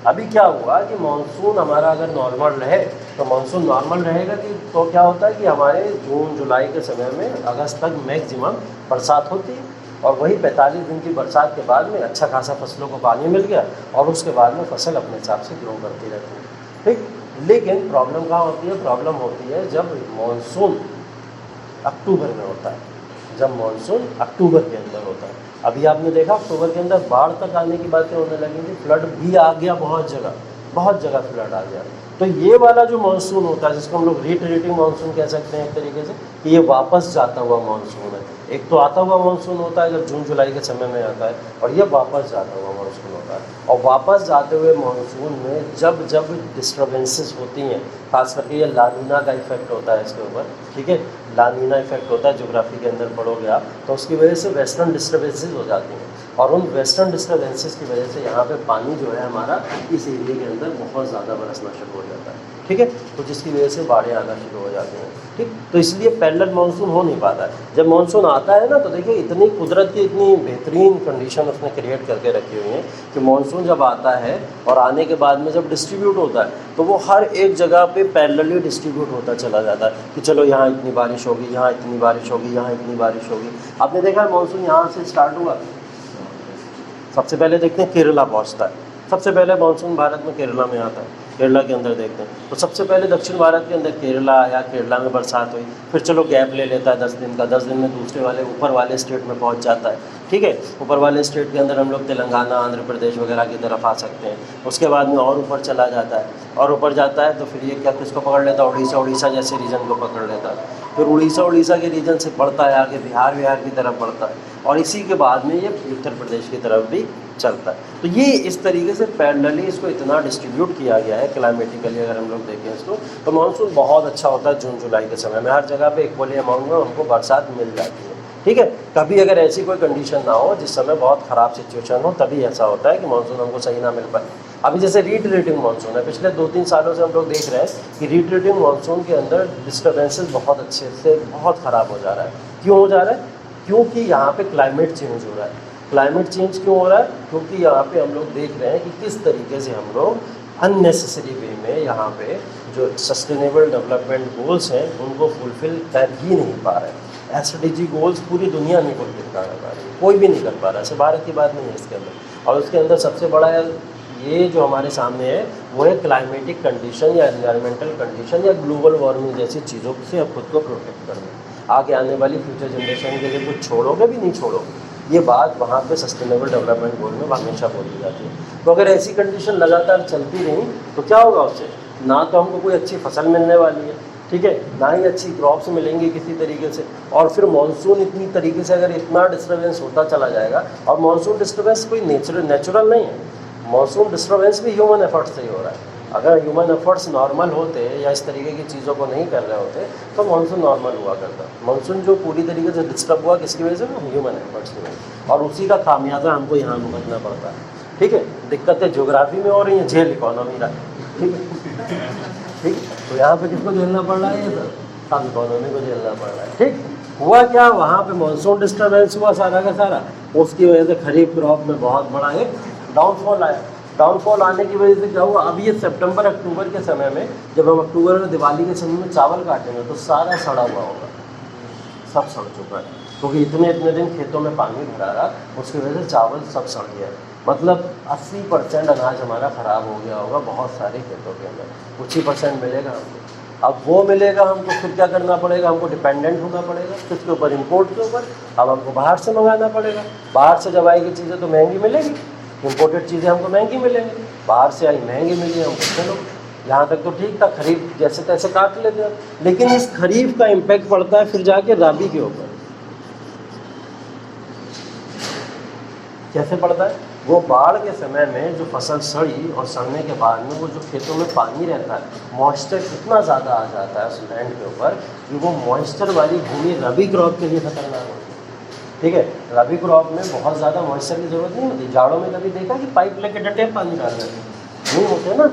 S1: अभी क्या हुआ कि मानसून हमारा अगर नॉर्मल रहे तो मानसून नॉर्मल रहेगा कि तो क्या होता है कि हमारे जून जुलाई के समय में अगस्त तक मैक्सिमम बरसात होती है, और वही 45 दिन की बरसात के बाद में अच्छा खासा फसलों को पानी मिल गया और उसके बाद में फसल अपने हिसाब से ग्रो करती रहती है। ठीक, लेकिन प्रॉब्लम कहाँ होती है? प्रॉब्लम होती है जब मानसून अक्टूबर में होता है, जब मानसून अक्टूबर के अंदर होता है। अभी आपने देखा अक्टूबर के अंदर बाढ़ तक आने की बातें होने लगी थी, फ्लड भी आ गया, बहुत जगह फ्लड आ गया। तो ये वाला जो मानसून होता है जिसको हम लोग रिट्रीटिंग मानसून कह सकते हैं एक तरीके से, कि ये वापस जाता हुआ मानसून है। एक तो आता हुआ मानसून होता है जब जून जुलाई के समय में आता है, और ये वापस जाता हुआ मानसून होता है। और वापस जाते हुए मानसून में जब जब डिस्टर्बेंसेस होती हैं, खास करके ये लानीना का इफेक्ट होता है इसके ऊपर, ठीक है, लानीना इफेक्ट होता है, ज्योग्राफी के अंदर पढ़ोगे आप, तो उसकी वजह से वेस्टर्न डिस्टर्बेंसेस हो जाती हैं, और उन वेस्टर्न डिस्टर्बेंसेस की वजह से यहाँ पे पानी जो है हमारा इस एरिया के अंदर बहुत ज़्यादा बरसना शुरू हो जाता है। ठीक है, तो जिसकी वजह से बाढ़ें आना शुरू हो जाती हैं। ठीक, तो इसलिए पैरेलल मानसून हो नहीं पाता है। जब मानसून आता है ना तो देखिए इतनी कुदरत की इतनी बेहतरीन कंडीशन उसने क्रिएट करके रखी हुई है कि मानसून जब आता है और आने के बाद में जब डिस्ट्रीब्यूट होता है तो वो हर एक जगह पे पैरेलली डिस्ट्रीब्यूट होता चला जाता है कि चलो यहाँ इतनी बारिश होगी, यहाँ इतनी बारिश होगी, यहाँ इतनी बारिश होगी। आपने देखा है मानसून यहाँ से स्टार्ट हुआ, सबसे पहले देखते हैं केरला पहुँचता है, सबसे पहले मानसून भारत में केरला में आता है, केरला के अंदर देखते हैं तो सबसे पहले दक्षिण भारत के अंदर केरला आया, केरला में बरसात हुई, फिर चलो गैप ले लेता है 10 दिन का, 10 दिन में दूसरे वाले ऊपर वाले स्टेट में पहुंच जाता है। ठीक है, ऊपर वाले स्टेट के अंदर हम लोग तेलंगाना, आंध्र प्रदेश वगैरह की तरफ आ सकते हैं। उसके बाद में और ऊपर चला जाता है, और ऊपर जाता है तो फिर ये क्या किसको पकड़ लेता है? उड़ीसा जैसे रीजन को पकड़ लेता है। फिर उड़ीसा के रीजन से बढ़ता है आगे बिहार की तरफ बढ़ता है, और इसी के बाद में ये उत्तर प्रदेश की तरफ भी चलता है। तो ये इस तरीके से पैरेलली इसको इतना डिस्ट्रीब्यूट किया गया है क्लाइमेटिकली। अगर हम लोग देखें इसको तो मानसून बहुत अच्छा होता है जून जुलाई के समय में, हर जगह पे इक्वली अमाउंट में हमको बरसात मिल जाती है। ठीक है, कभी अगर ऐसी कोई कंडीशन ना हो जिस समय बहुत ख़राब सिचुएशन हो तभी ऐसा होता है कि मानसून हमको सही ना मिल पाए। अभी जैसे रिट्रेटिंग मानसून है, पिछले 2-3 सालों से हम लोग देख रहे हैं कि रिट्रेटिंग मानसून के अंदर डिस्टर्बेंसेस बहुत अच्छे से बहुत ख़राब हो जा रहा है। क्यों हो जा रहा है? क्योंकि यहाँ पे क्लाइमेट चेंज हो रहा है। क्लाइमेट चेंज क्यों हो रहा है? क्योंकि यहाँ पे हम लोग देख रहे हैं कि किस तरीके से हम लोग अननेसेसरी वे में यहाँ पे जो सस्टेनेबल डेवलपमेंट गोल्स हैं उनको फुलफ़िल कर ही नहीं पा रहे हैं। SDG गोल्स पूरी दुनिया नहीं फुलफ़िल कर पा रही, कोई भी नहीं कर पा रहा है, सिर्फ भारत की बात नहीं है इसके अंदर। और उसके अंदर सबसे बड़ा ये जो हमारे सामने है वो है क्लाइमेटिक कंडीशन या एनवायरमेंटल कंडीशन या ग्लोबल वार्मिंग जैसी चीज़ों से अब खुद को प्रोटेक्ट करना। आगे आने वाली फ्यूचर जनरेशन के लिए कुछ छोड़ोगे भी नहीं छोड़ोगे, ये बात वहाँ पे सस्टेनेबल डेवलपमेंट गोल में हमेशा बोली जाती है। तो अगर ऐसी कंडीशन लगातार चलती रही तो क्या होगा उससे? ना तो हमको कोई अच्छी फसल मिलने वाली है, ठीक है, ना ही अच्छी क्रॉप्स मिलेंगी किसी तरीके से। और फिर मानसून इतनी तरीके से अगर इतना डिस्टर्बेंस होता चला जाएगा, और मानसून डिस्टर्बेंस कोई नेचुरल नहीं है, मानसून डिस्टर्बेंस भी ह्यूमन एफर्ट से ही हो रहा है। अगर ह्यूमन एफर्ट्स नॉर्मल होते या इस तरीके की चीज़ों को नहीं कर रहे होते तो मानसून नॉर्मल हुआ करता। मानसून जो पूरी तरीके से डिस्टर्ब हुआ किसकी वजह से? ह्यूमन एफर्ट्स की वजह से, और उसी का खामियाजा हमको यहाँ भुगतना पड़ता है। ठीक है, दिक्कतें ज्योग्राफी में हो रही हैं, झेल इकोनॉमी रहा है। ठीक है, ठीक, तो यहाँ पे किसको झेलना पड़ रहा है? ये सब इकोनॉमी को झेलना पड़ रहा है। ठीक, हुआ क्या? वहाँ पे मानसून डिस्टर्बेंस हुआ सारा का सारा, उसकी वजह से खरीफ क्रॉप में बहुत बड़ा एक डाउनफॉल आया। डाउनफॉल आने की वजह से क्या हुआ? अब ये सितंबर अक्टूबर के समय में जब हम अक्टूबर में दिवाली के समय में चावल काटेंगे तो सारा सड़ा हुआ होगा, सब सड़ चुका है, क्योंकि इतने दिन खेतों में पानी भरा रहा, उसकी वजह से चावल सब सड़ गया है। मतलब 80% अनाज हमारा ख़राब हो गया होगा बहुत सारे खेतों के अंदर, कुछ ही % मिलेगा हमको। अब वो मिलेगा हमको, फिर क्या करना पड़ेगा? हमको डिपेंडेंट होना पड़ेगा किसके ऊपर? इम्पोर्ट के ऊपर। अब हमको बाहर से मंगाना पड़ेगा, बाहर से जब आएगी चीज़ें तो महंगी मिलेगी, इम्पोर्टेड चीज़ें हमको महंगी मिलेंगी। बाहर से आई महंगी मिली हम चलो यहाँ तक तो ठीक था, खरीफ जैसे तैसे काट लेते हैं। लेकिन इस खरीफ का इम्पैक्ट पड़ता है फिर जाके राबी के ऊपर। कैसे पड़ता है? वो बाढ़ के समय में जो फसल सड़ी और सड़ने के बाद में वो जो खेतों में पानी रहता है, मॉइस्चर इतना ज़्यादा आ जाता है उस लैंड के ऊपर कि वो मॉइस्चर वाली भूमि रबी क्रॉप के लिए खतरनाक होती है। ठीक है, रबी क्रॉप में बहुत ज़्यादा मॉइस्चर की ज़रूरत नहीं होती। जाड़ों में कभी देखा कि पाइप लेके डटे पानी डाल रहे हैं? नहीं होते ना,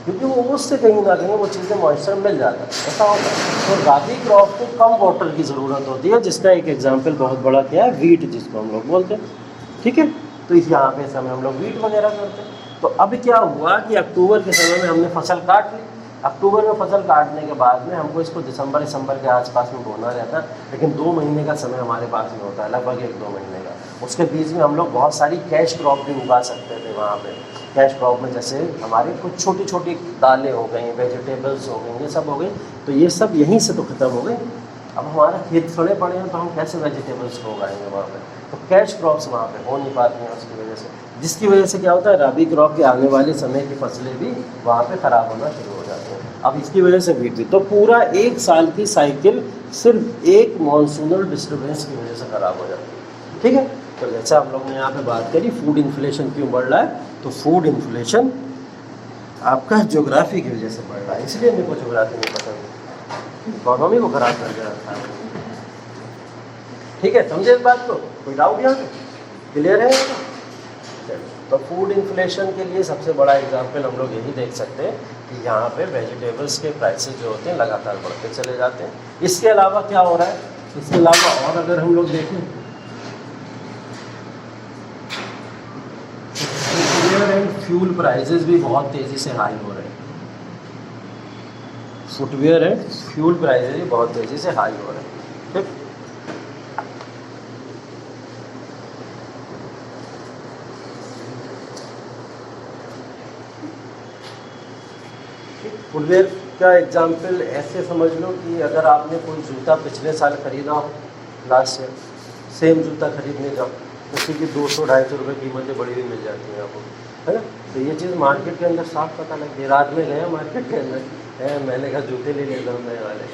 S1: क्योंकि वो उससे कहीं ना कहीं वो चीज़ें मॉइस्चर मिल जाता है, ऐसा होता है। तो रबी क्रॉप को कम वाटर की ज़रूरत होती है, जिसका एक एग्जाम्पल बहुत बड़ा क्या है, वीट, जिसको हम लोग बोलते हैं। ठीक है, तो इस यहाँ पे समय हम लोग वीट वगैरह करते हैं। तो अब क्या हुआ कि अक्टूबर के समय में हमने फसल काट ली। अक्टूबर में फसल काटने के बाद में हमको इसको दिसंबर के आसपास में बोना रहता है, लेकिन 2 महीने का समय हमारे पास में होता है, लगभग 1-2 महीने का। उसके बीच में हम लोग बहुत सारी कैश क्रॉप भी उगा सकते थे वहाँ पे। कैश क्रॉप में जैसे हमारी कुछ छोटी छोटी दालें हो गई, वेजिटेबल्स हो गई, ये सब हो गई। तो ये सब यहीं से तो ख़त्म हो गई। अब हमारा खेत सड़े पड़े हैं तो हम कैसे वेजिटेबल्स को उगाएंगे वहाँ पे? तो कैश क्रॉप्स वहाँ पे हो नहीं पाती हैं उसकी वजह से, जिसकी वजह से क्या होता है, रबी क्रॉप के आने वाले समय की फसलें भी वहाँ पे ख़राब होना शुरू हो जाती हैं। अब इसकी वजह से वीट भी, तो पूरा 1 साल की साइकिल सिर्फ एक मॉनसूनल डिस्टर्बेंस की वजह से ख़राब हो जाती है। ठीक है, तो जैसे हम लोग ने यहाँ पे बात करी फूड इन्फ्लेशन क्यों बढ़ रहा है, तो फूड इन्फ्लेशन आपका ज्योग्राफी की वजह से बढ़ रहा है। इसलिए मेरे को ज्योग्राफी नहीं पसंद, इकोनॉमी को खराब कर दे रखा है। ठीक है, समझे इस बात को? कोई डाउट यहाँ पे? क्लियर है? तो फूड इन्फ्लेशन के लिए सबसे बड़ा एग्जांपल हम लोग यही देख सकते हैं कि यहाँ पे वेजिटेबल्स के प्राइसेस जो होते हैं लगातार बढ़ते चले जाते हैं। इसके अलावा क्या हो रहा है, इसके अलावा और अगर हम लोग देखें, फुटवेयर एंड फ्यूल प्राइसेस भी बहुत तेज़ी से हाई हो रहे हैं। फुटवेयर एंड फ्यूल प्राइसेस भी बहुत तेज़ी से हाई हो रहे हैं। ठीक, फुटवेयर का एग्जाम्पल ऐसे समझ लो कि अगर आपने कोई जूता पिछले साल ख़रीदा हो, लास्ट ईयर, सेम जूता खरीदने जाओ, उसी की 200-250 रुपये कीमतें बढ़ी हुई मिल जाती हैं आपको, है ना? तो ये चीज़ मार्केट के अंदर साफ पता लगती है। रात में गए मार्केट के अंदर, मैंने कहा जूते ले लेता हूँ नए वाले,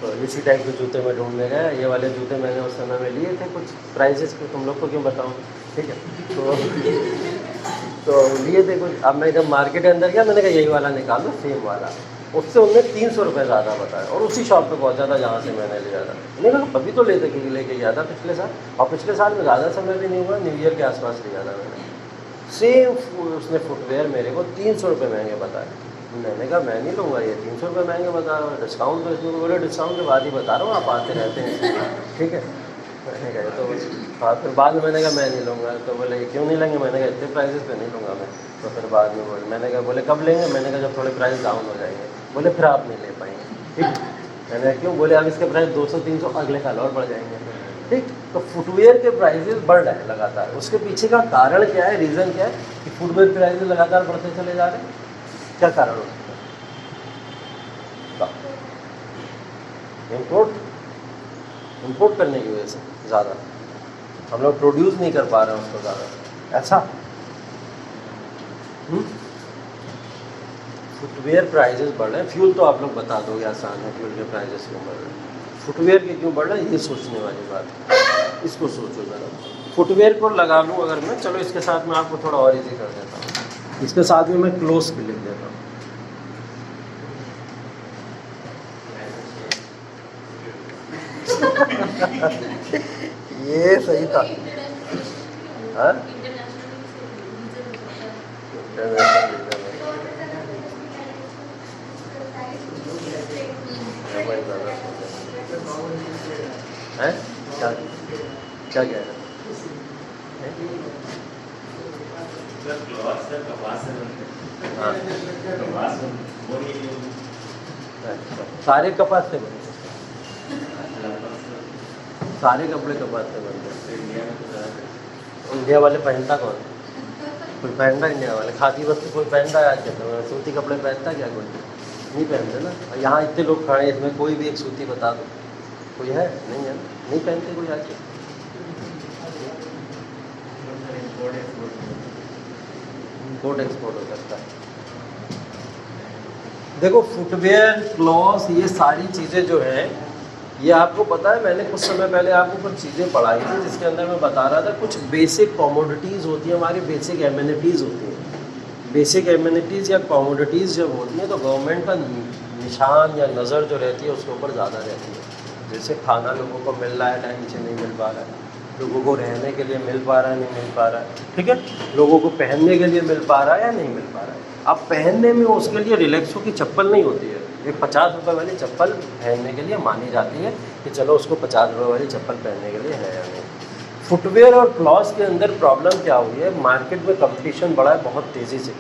S1: तो इसी टाइप के जूते मैं ढूंढने गया। ये वाले जूते मैंने उस समय में लिए थे, कुछ प्राइसेस को तुम लोग को क्यों बताऊँ, ठीक है? तो लिए थे कुछ। अब मैं जब मार्केट के अंदर गया, मैंने कहा यही वाला निकाल लो, सेम वाला। उससे उन्होंने 300 रुपये ज़्यादा बताया, और उसी शॉप पे पहुंचा था जहाँ से मैंने लिया था। मैंने कहा अभी तो लेके गया था पिछले साल, और पिछले साल में ज़्यादा समय भी नहीं हुआ, न्यू ईयर के आसपास लिया था मैंने। सेम उसने फुटवेयर मेरे को 300 रुपये महंगे बताए। मैंने कहा मैं नहीं लूँगा, ये 300 रुपये महंगे बता रहा हूँ, डिस्काउंट तो इसमें, बोले डिस्काउंट के बाद ही बता रहा हूँ, आप आते रहते हैं, ठीक है। मैंने कहा तो हाँ, फिर बाद में मैंने कहा मैं नहीं लूँगा, तो बोले क्यों नहीं लेंगे? मैंने कहा इतने प्राइसेस पे नहीं लूँगा मैं। तो फिर बाद में बोले, मैंने कहा बोले कब लेंगे? मैंने कहा जब थोड़े प्राइस डाउन हो जाएंगे। बोले फिर आप नहीं ले पाएंगे, ठीक। मैंने कहा क्यों? बोले अब इसके प्राइस 200-300 अगले साल और बढ़ जाएंगे, ठीक। तो फुटवेयर के प्राइसेस बढ़ रहे हैं लगातार। उसके पीछे का कारण क्या है, रीज़न क्या है कि फुटवेयर प्राइसेस लगातार बढ़ते चले जा रहे हैं? क्या कारण हो सकता है? इम्पोर्ट करने की वजह से ज़्यादा हम लोग प्रोड्यूस नहीं कर पा रहे हैं उसको ज़्यादा, ऐसा। फुटवेयर प्राइसेस बढ़ रहे हैं। फ्यूल तो आप लोग बता दोगे, आसान है, फ्यूल के प्राइसेस क्यों बढ़ रहे हैं। फुटवेयर के क्यों बढ़ रहे हैं, ये सोचने वाली बात है। इसको सोचो ज़रा। फुटवेयर को लगा लूँ अगर मैं, चलो इसके साथ में आपको थोड़ा और ईजी कर देता हूँ। इसके साथ में मैं क्लोज भी लिख देता हूँ। ये सही था। हाँ? हैं? क्या कह रहे हैं? हाँ। सारे कपास से बने, सारे कपड़े कपास से बनते हैं। इंडिया वाले पहनता कौन? कोई पहनता इंडिया वाले? खादी वस्त्र कोई पहनता है आज के समय? सूती कपड़े पहनता क्या कोई? नहीं पहनते ना। और यहाँ इतने लोग खड़े हैं, इसमें कोई भी एक सूती बता दो, कोई है? नहीं है, नहीं पहनते कोई आज के। इम्पोर्ट एक्सपोर्ट हो सकता है। देखो फुटवेयर, क्लॉथ, ये सारी चीज़ें जो हैं, ये आपको पता है, मैंने कुछ समय पहले आपको कुछ चीज़ें पढ़ाई थी जिसके अंदर मैं बता रहा था कुछ बेसिक कमोडिटीज़ होती हैं, हमारी बेसिक एमिनिटीज़ होती हैं। बेसिक एमिनिटीज़ या कमोडिटीज़ जब होती हैं तो गवर्नमेंट का निशान या नज़र जो रहती है उसके ऊपर ज़्यादा रहती है। जैसे खाना लोगों को मिल रहा है, टाइम से नहीं मिल पा रहा है, लोगों को रहने के लिए मिल पा रहा है, नहीं मिल पा रहा है, ठीक है, लोगों को पहनने के लिए मिल पा रहा है या नहीं मिल पा रहा है। अब पहनने में उसके लिए रिलैक्सो की चप्पल नहीं होती है, एक 50 रुपये वाली चप्पल पहनने के लिए मानी जाती है कि चलो उसको 50 रुपये वाली चप्पल पहनने के लिए है या नहीं। फुटवेयर और क्लॉथ्स के अंदर प्रॉब्लम क्या हुई है, मार्केट में कंपटीशन बढ़ा है बहुत तेज़ी से।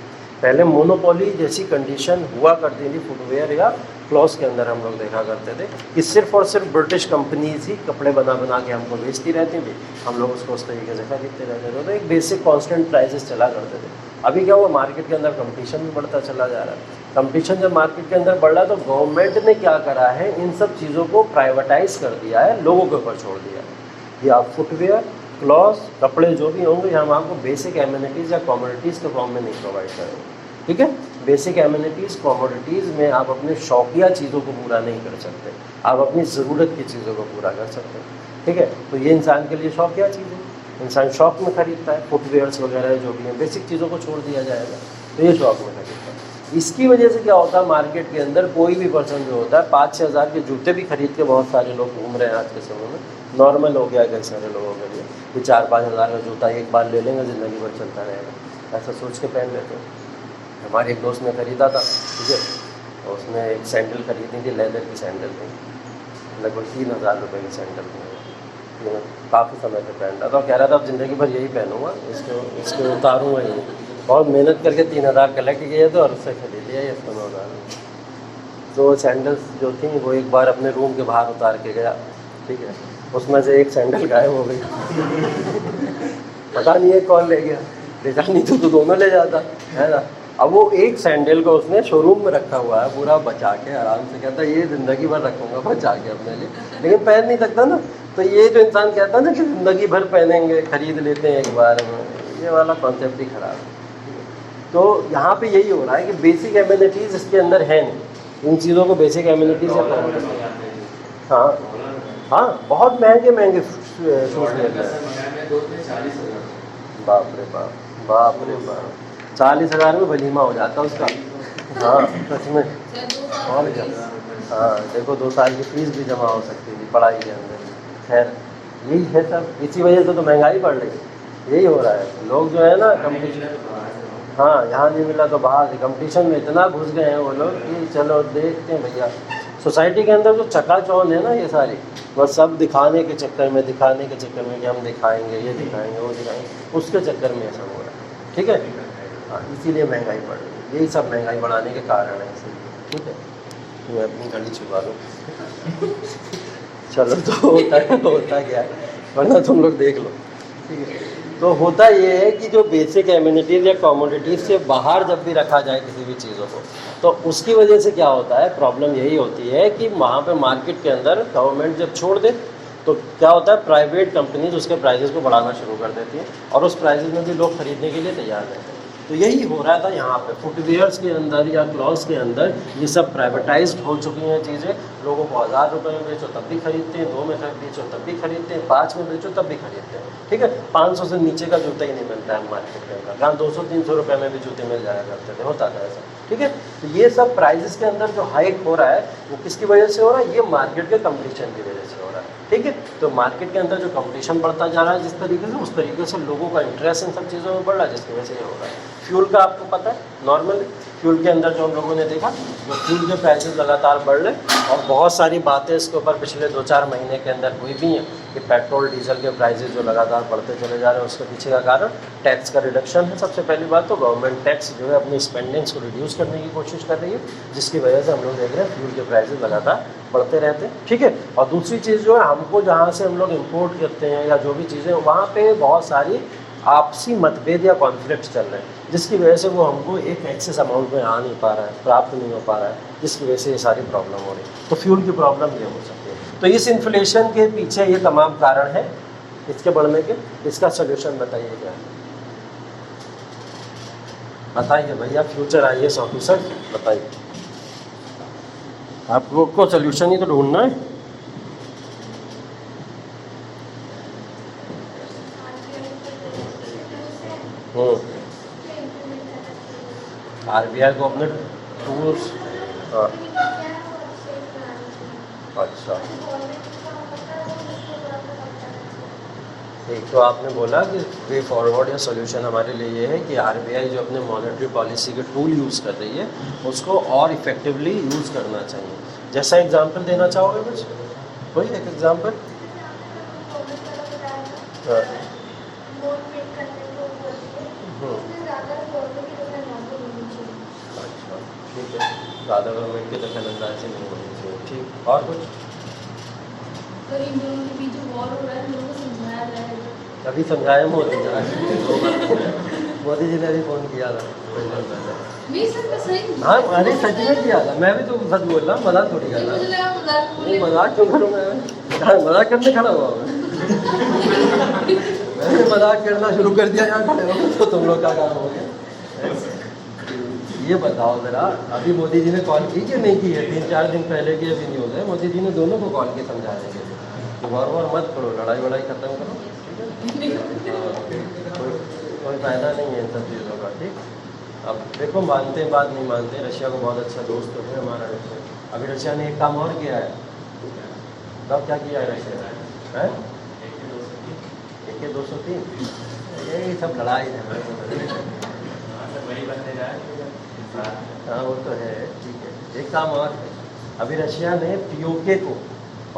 S1: पहले मोनोपोली जैसी कंडीशन हुआ करती थी फुटवेयर या क्लॉथ्स के अंदर, हम लोग देखा करते थे कि सिर्फ और सिर्फ ब्रिटिश कंपनीज ही कपड़े बना बना के हमको बेचती रहती थी, हम लोग उसको उस तरीके से खरीदते रहते थे, तो एक बेसिक कांस्टेंट प्राइसेस चला करते थे। अभी क्या हुआ, मार्केट के अंदर कंपटीशन भी बढ़ता चला जा रहा है। कंपटीशन जब मार्केट के अंदर बढ़ रहा है तो गवर्नमेंट ने क्या करा है, इन सब चीज़ों को प्राइवेटाइज कर दिया है, लोगों के ऊपर छोड़ दिया है। ये आप फुटवेयर, क्लॉथ्स, कपड़े जो भी होंगे, हम आपको बेसिक एमिनिटीज़ या कमोडिटीज़ के फॉर्म में नहीं प्रोवाइड करेंगे, ठीक है। बेसिक एमिनिटीज़, कमोडिटीज़ में आप अपने शौकिया चीज़ों को पूरा नहीं कर सकते, आप अपनी ज़रूरत की चीज़ों को पूरा कर सकते हैं, ठीक है। तो ये इंसान के लिए शौकिया चीज़ है, इंसान शौक में खरीदता है, फुटवेयर्स वगैरह जो भी हैं, बेसिक चीज़ों को छोड़ दिया जाएगा तो ये शौक में खरीदता है। इसकी वजह से क्या होता है, मार्केट के अंदर कोई भी पर्सन जो होता है 5-6 हज़ार के जूते भी खरीद के बहुत सारे लोग घूम रहे हैं आज के समय में, नॉर्मल हो गया है कई सारे लोगों के लिए कि 4-5 हज़ार का जूता एक बार ले लेंगे, ज़िंदगी भर चलता रहेगा, ऐसा सोच के पहन लेते हैं। हमारे एक दोस्त ने ख़रीदा था, ठीक है, और उसने एक सैंडल खरीदी थी, लेदर की सैंडल थी, लगभग 3,000 रुपये की सैंडल थी। मैं काफ़ी समय से पहन रहा था और कह रहा था अब ज़िंदगी भर यही पहनूंगा, इसको उतारूँगा ही। बहुत मेहनत करके 3,000 कलेक्ट किए थे और उससे खरीद लिया ये 15,000 में। तो सैंडल्स जो थी वो एक बार अपने रूम के बाहर उतार के गया, ठीक है, उसमें से एक सैंडल गायब हो गई पता नहीं है कौन ले गया, ले जा नहीं तो दोनों ले जाता, है ना। अब वो एक सैंडल को उसने शोरूम में रखा हुआ है पूरा बचा के, आराम से कहता है ये ज़िंदगी भर रखूँगा बचा के अपने लिए, लेकिन पहन नहीं सकता ना। तो ये जो इंसान कहता है ना कि ज़िंदगी भर पहनेंगे, खरीद लेते हैं एक बार में, ये वाला कॉन्सेप्ट ही ख़राब है। तो यहाँ पे यही हो रहा है कि बेसिक एमिनिटीज़ इसके अंदर है नहीं, इन चीज़ों को बेसिक एमिनिटीज़ या हाँ हाँ बहुत महंगे महंगे शूज़ मिल रहे हैं। बाप रे बाप, बाप रे बाप, 40,000 में वलीमा हो जाता है उसका। हाँ सच में, और क्या। हाँ देखो 2 साल की फीस भी जमा हो सकती थी पढ़ाई के अंदर। खैर यही है सब, इसी वजह से तो महंगाई बढ़ रही है, यही हो रहा है। लोग जो है ना कंपटीशन, हाँ यहाँ नहीं मिला तो बाहर से, कंपटीशन में इतना घुस गए हैं वो लोग कि चलो देखते हैं भैया। सोसाइटी के अंदर जो चकाचौंध है ना ये सारी, बस सब दिखाने के चक्कर में कि हम दिखाएंगे, ये दिखाएंगे, वो दिखाएंगे, उसके चक्कर में ऐसा हो रहा है, ठीक है। हाँ इसीलिए महंगाई बढ़ रही है, यही सब महंगाई बढ़ाने के कारण है इसीलिए, ठीक है। तो मैं अपनी घड़ी छुपा दूँ चलो तो होता क्या है, वरना तुम लोग देख लो, ठीक है। तो होता ये है कि जो बेसिक एमिनिटीज़ या कमोडिटीज़ से बाहर जब भी रखा जाए किसी भी चीज़ों को, तो उसकी वजह से क्या होता है, प्रॉब्लम यही होती है कि वहाँ पे मार्केट के अंदर गवर्नमेंट जब छोड़ दे तो क्या होता है, प्राइवेट कंपनीज उसके प्राइसेस को बढ़ाना शुरू कर देती है और उस प्राइसेस में भी लोग खरीदने के लिए तैयार रहते हैं। तो यही हो रहा था यहाँ पे फुटवेयर्स के अंदर या क्लॉथ्स के अंदर, ये सब प्राइवेटाइज्ड हो चुकी हैं चीज़ें। लोगों को 1,000 रुपये में बेचो तब भी खरीदते हैं, 2 में बेचो तब भी खरीदते हैं, 5 में बेचो तब भी खरीदते हैं, ठीक है। 500 से नीचे का जूता ही नहीं मिलता है मार्केट के अंदर, जहाँ 200-300 रुपये में भी जूते मिल जाया करते थे, होता था ऐसा, ठीक है। तो ये सब प्राइजेस के अंदर जो हाइक हो रहा है वो किसकी वजह से हो रहा है, ये मार्केट के कंपटीशन की वजह से हो रहा है, ठीक है। तो मार्केट के अंदर जो कंपटीशन बढ़ता जा रहा है जिस तरीके से, उस तरीके से लोगों का इंटरेस्ट इन सब चीज़ों में बढ़ रहा है, जिसकी वजह से ये हो रहा है। फ्यूल का आपको पता है, नॉर्मल फ्यूल के अंदर जो हम लोगों ने देखा, जो फ्यूल के प्राइसेस लगातार बढ़ रहे और बहुत सारी बातें इसके ऊपर पिछले 2-4 महीने के अंदर हुई भी हैं कि पेट्रोल डीजल के प्राइसेस जो लगातार बढ़ते चले जा रहे हैं, उसके पीछे का कारण टैक्स का रिडक्शन है। सबसे पहली बात तो गवर्नमेंट टैक्स जो है अपनी स्पेंडिंग्स को रिड्यूस करने की कोशिश कर रही है, जिसकी वजह से हम लोग देख रहे हैं फ्यूल के प्राइसेस लगातार बढ़ते रहते हैं, ठीक है। और दूसरी चीज़ जो है, हमको जहाँ से हम लोग इम्पोर्ट करते हैं या जो भी चीज़ें, वहाँ पर बहुत सारी आपसी मतभेद या कॉन्फ्लिक्ट चल रहे हैं, जिसकी वजह से वो हमको एक एक्सेस अमाउंट में आ नहीं पा रहा है, प्राप्त नहीं हो पा रहा है, जिसकी वजह से ये सारी प्रॉब्लम हो रही है। तो फ्यूल की प्रॉब्लम ये हो सकती है। तो इस इन्फ्लेशन के पीछे ये तमाम कारण है इसके बढ़ने के। इसका सोल्यूशन बताइए क्या है? बताइए भैया, फ्यूचर IAS ऑफिसर, बताइए आपको को सोल्यूशन ही तो ढूंढना है। RBI को अपने टूल्स, हाँ, अच्छा, एक तो आपने बोला कि वे फॉरवर्ड या सोल्यूशन हमारे लिए ये है कि RBI जो अपने मॉनेटरी पॉलिसी के टूल यूज़ कर रही है उसको और इफ़ेक्टिवली यूज़ करना चाहिए। जैसा एग्जांपल देना चाहोगे कुछ, कोई एक एग्जांपल? हाँ, अच्छा, ठीक है, ज़्यादा गवर्नमेंट की दखल अंदाजी नहीं होनी चाहिए, ठीक। और कुछ?
S4: पर इन दोनों के बीच जो वॉर हो रहा है लोगों को समझाया जाएगा।
S1: अभी समझाया मोदी जी मोदी जी ने अभी फ़ोन किया था कुछ दिन पहले।
S4: नहीं सर, मैं सही
S1: हाँ, अरे सच में किया था, मैं भी तो सच बोल रहा हूँ, मजाक थोड़ी कर
S4: नहीं,
S1: रहा
S4: मुझे
S1: हूँ।
S4: लगा मजाक बोल
S1: नहीं,
S4: रहे
S1: मजाक क्यों करूँगा मैं? मजाक करने खड़ा हुआ मैं। मैंने मजाक करना शुरू कर दिया यहाँ खड़े हो तो तुम लोग का काम हो गया। ये बताओ ज़रा, अभी मोदी जी ने कॉल की कि नहीं की है? 3-4 दिन पहले की अभी न्यूज़ है, मोदी जी ने दोनों को कॉल की समझाने के लिए तो वॉर मत करो, लड़ाई वड़ाई ख़त्म करो, ठीक है? कोई फ़ायदा नहीं है इन सब चीज़ों का, ठीक। अब देखो, मानते हैं बात, नहीं मानते, रशिया को बहुत अच्छा दोस्त तो है हमारा रशिया। अभी रशिया ने एक काम और किया है, तब क्या किया है रशिया है? AK-203, यही सब लड़ाई है।
S3: वही बनते जाए।
S1: हाँ, वो तो है, ठीक है। एक काम और है, अभी रशिया ने POK को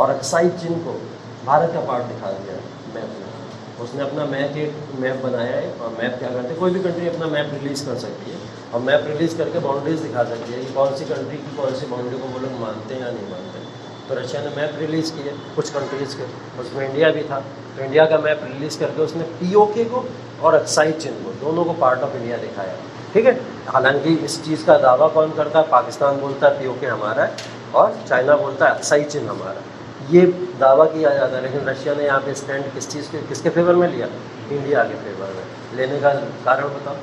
S1: और अक्साई चिन्ह को भारत का पार्ट दिखा दिया है मैप में। उसने अपना मैप बनाया है, और मैप क्या करते हैं, कोई भी कंट्री अपना मैप रिलीज़ कर सकती है और मैप रिलीज़ करके बाउंड्रीज दिखा सकती है कि कौन सी कंट्री की कौन सी बाउंड्री को वो लोग मानते हैं या नहीं मानते। तो रशिया ने मैप रिलीज़ किए कुछ कंट्रीज़ के, उसमें इंडिया भी था, तो इंडिया का मैप रिलीज़ करके उसने POK को और अक्साई चिन्ह को, दोनों को पार्ट ऑफ इंडिया दिखाया, ठीक है। हालांकि इस चीज़ का दावा कौन करता है? पाकिस्तान बोलता है POK हमारा है और चाइना बोलता है अक्साई चिन्ह हमारा है, ये दावा किया जाता है। लेकिन रशिया ने यहाँ पे स्टैंड किस चीज़ के, किसके फेवर में लिया? इंडिया के फेवर में। लेने का कारण बताओ।